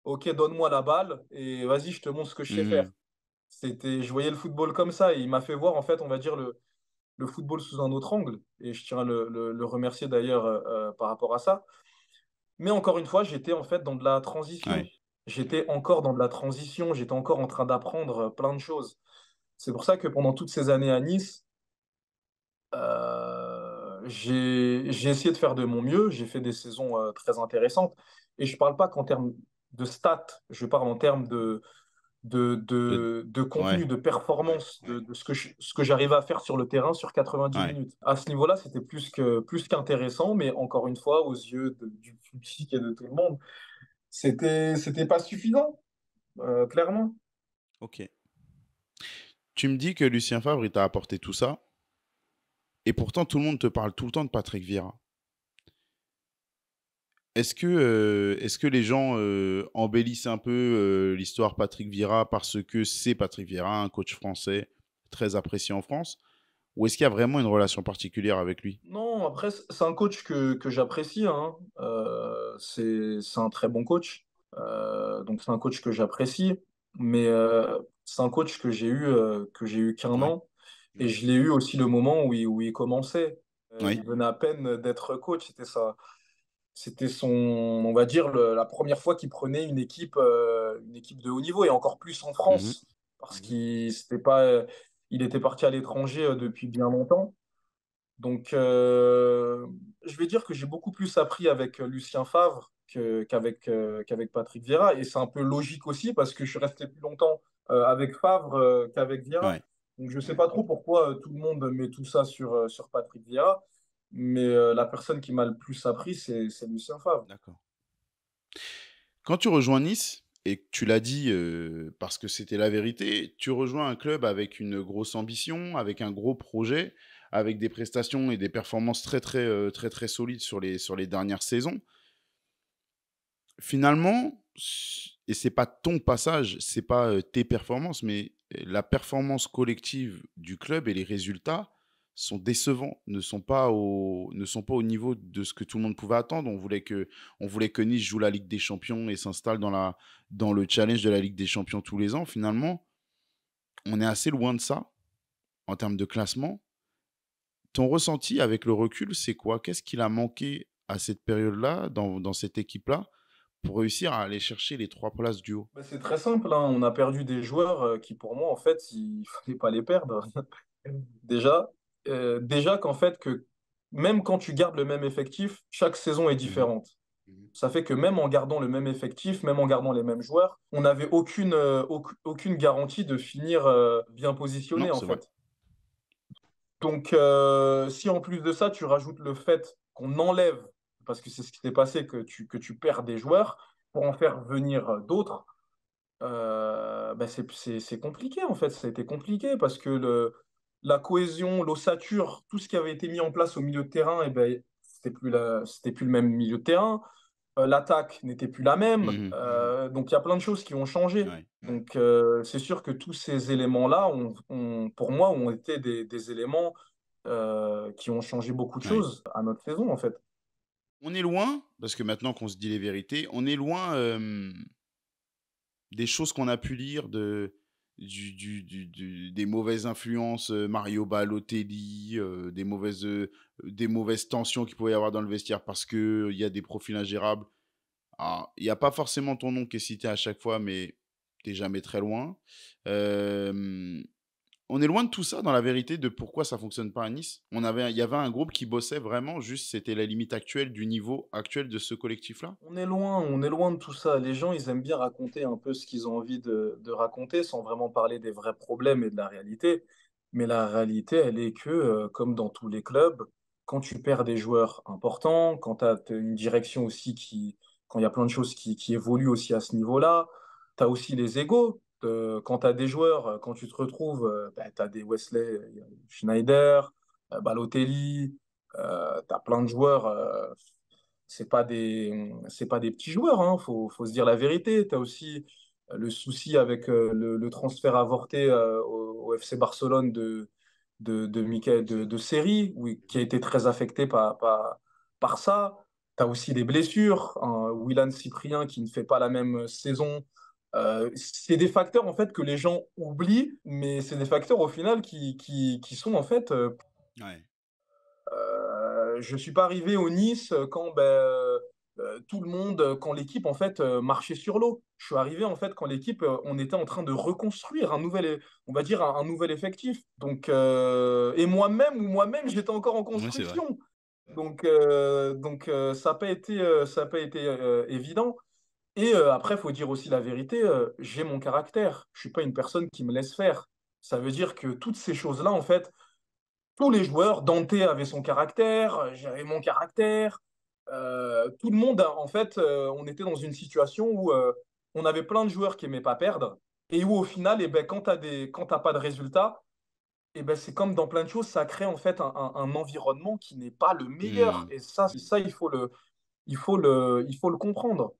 OK, donne-moi la balle et vas-y, je te montre ce que je sais faire. Mhm. Je voyais le football comme ça et il m'a fait voir, en fait, on va dire, le football sous un autre angle. Et je tiens à le remercier d'ailleurs par rapport à ça. Mais encore une fois, j'étais en fait dans de la transition. Ouais. J'étais encore dans de la transition, j'étais encore en train d'apprendre plein de choses. C'est pour ça que pendant toutes ces années à Nice, j'ai essayé de faire de mon mieux. J'ai fait des saisons très intéressantes. Et je ne parle pas qu'en termes de stats, je parle en termes De- de Ouais. contenu, de performance, de ce que j'arrivais à faire sur le terrain sur 90 Ouais. minutes. À ce niveau-là, c'était plus qu'intéressant, mais encore une fois, aux yeux du public et de tout le monde, c'était pas suffisant, clairement. Ok. Tu me dis que Lucien Favre, il t'a apporté tout ça, et pourtant tout le monde te parle tout le temps de Patrick Vieira. Est-ce que les gens embellissent un peu l'histoire Patrick Vieira parce que c'est Patrick Vieira, un coach français très apprécié en France? Ou est-ce qu'il y a vraiment une relation particulière avec lui? Non, après, c'est un coach que j'apprécie, hein. C'est un très bon coach. Donc, c'est un coach que j'apprécie. Mais c'est un coach que j'ai eu qu'un Ouais. an. Et je l'ai eu aussi le moment où il commençait. Oui. Il venait à peine d'être coach. C'était on va dire, la première fois qu'il prenait une équipe de haut niveau et encore plus en Mhm. France. Parce il était parti à l'étranger depuis bien longtemps. Donc, je vais dire que j'ai beaucoup plus appris avec Lucien Favre qu'avec Patrick Vieira. Et c'est un peu logique aussi parce que je suis resté plus longtemps avec Favre qu'avec Vieira. Ouais. Donc, je ne sais pas trop pourquoi tout le monde met tout ça sur Patrick Vieira. Mais la personne qui m'a le plus appris, c'est Lucien Favre. D'accord. Quand tu rejoins Nice, et que tu l'as dit parce que c'était la vérité, tu rejoins un club avec une grosse ambition, avec un gros projet, avec des prestations et des performances très solides sur les dernières saisons. Finalement, et c'est pas ton passage, c'est pas tes performances, mais la performance collective du club et les résultats sont décevants, ne sont pas au niveau de ce que tout le monde pouvait attendre. On voulait que Nice joue la Ligue des Champions et s'installe dans le challenge de la Ligue des Champions tous les ans. Finalement, on est assez loin de ça en termes de classement. Ton ressenti avec le recul, c'est quoi? Qu'est-ce qu'il a manqué à cette période-là, dans cette équipe-là, pour réussir à aller chercher les 3 places du haut? Bah, c'est très simple, hein. On a perdu des joueurs qui, pour moi, en fait, il fallait pas les perdre. Déjà, déjà qu'en fait, que même quand tu gardes le même effectif, chaque saison est Mmh. différente. Mmh. Ça fait que même en gardant le même effectif, même en gardant les mêmes joueurs, on n'avait aucune garantie de finir bien positionné, Non, en c'est vrai. fait. Donc, si en plus de ça, tu rajoutes le fait qu'on enlève, parce que c'est ce qui s'est passé, que tu perds des joueurs pour en faire venir d'autres, bah, c'est compliqué en fait. Ça a été compliqué parce que la cohésion, l'ossature, tout ce qui avait été mis en place au milieu de terrain, eh ben, c'était plus le même milieu de terrain. L'attaque n'était plus la même. Mmh. Donc il y a plein de choses qui ont changé. Ouais. Donc c'est sûr que tous ces éléments-là, pour moi, ont été des éléments qui ont changé beaucoup de Ouais. choses à notre saison en fait. On est loin, parce que maintenant qu'on se dit les vérités, on est loin, des choses qu'on a pu lire des mauvaises influences, Mario Balotelli, des mauvaises tensions qu'il pouvait y avoir dans le vestiaire parce qu'il y a des profils ingérables. Alors, il y a pas forcément ton nom qui est cité à chaque fois, mais tu jamais très loin. Hem On est loin de tout ça dans la vérité de pourquoi ça fonctionne pas à Nice. Il y avait un groupe qui bossait vraiment, juste c'était la limite actuelle du niveau actuel de ce collectif-là? On est loin de tout ça. Les gens, ils aiment bien raconter un peu ce qu'ils ont envie de raconter sans vraiment parler des vrais problèmes et de la réalité. Mais la réalité, elle est que, comme dans tous les clubs, quand tu perds des joueurs importants, quand tu as une direction aussi quand il y a plein de choses qui évoluent aussi à ce niveau-là, tu as aussi les égos. Quand tu as des joueurs, quand tu te retrouves, tu as des Wesley Schneider, Balotelli, tu as plein de joueurs. C'est pas des petits joueurs, hein, faut se dire la vérité. Tu as aussi le souci avec le transfert avorté au FC Barcelone de série, oui, qui a été très affecté par ça. Tu as aussi des blessures, hein, Willan Cyprien qui ne fait pas la même saison. C'est des facteurs en fait que les gens oublient, mais c'est des facteurs au final qui sont en fait. Ouais. Je suis pas arrivé au Nice quand tout le monde, quand l'équipe en fait marchait sur l'eau. Je suis arrivé en fait quand l'équipe, on était en train de reconstruire un nouvel, on va dire un nouvel effectif. Donc et moi-même, j'étais encore en Oui, c'est vrai. construction. Ça n'a pas été, évident. Et après, il faut dire aussi la vérité. J'ai mon caractère. Je suis pas une personne qui me laisse faire. Ça veut dire que toutes ces choses-là, en fait, tous les joueurs, Dante avait son caractère, j'avais mon caractère. Tout le monde, en fait, on était dans une situation où on avait plein de joueurs qui aimaient pas perdre et où au final, eh ben, quand t'as pas de résultat, eh ben, c'est comme dans plein de choses, ça crée en fait un environnement qui n'est pas le meilleur. Hmm. Et ça, il faut le comprendre.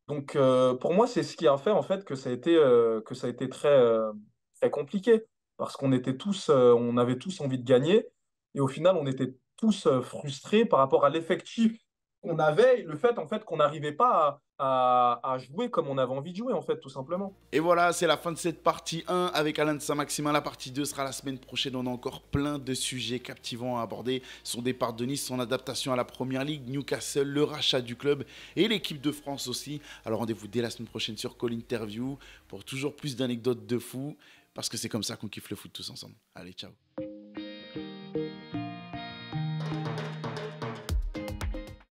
Donc, pour moi, c'est ce qui a fait en fait que ça a été très compliqué parce qu'on était tous, on avait tous envie de gagner et au final, on était tous frustrés par rapport à l'effectif qu'on avait et le fait en fait qu'on n'arrivait pas à jouer comme on avait envie de jouer en fait, tout simplement. Et voilà, c'est la fin de cette partie 1 avec Alain de Saint-Maximin. La partie 2 sera la semaine prochaine. On a encore plein de sujets captivants à aborder. Son départ de Nice, son adaptation à la Première Ligue, Newcastle, le rachat du club et l'équipe de France aussi. Alors rendez-vous dès la semaine prochaine sur Call Interview pour toujours plus d'anecdotes de fou. Parce que c'est comme ça qu'on kiffe le foot tous ensemble. Allez, ciao.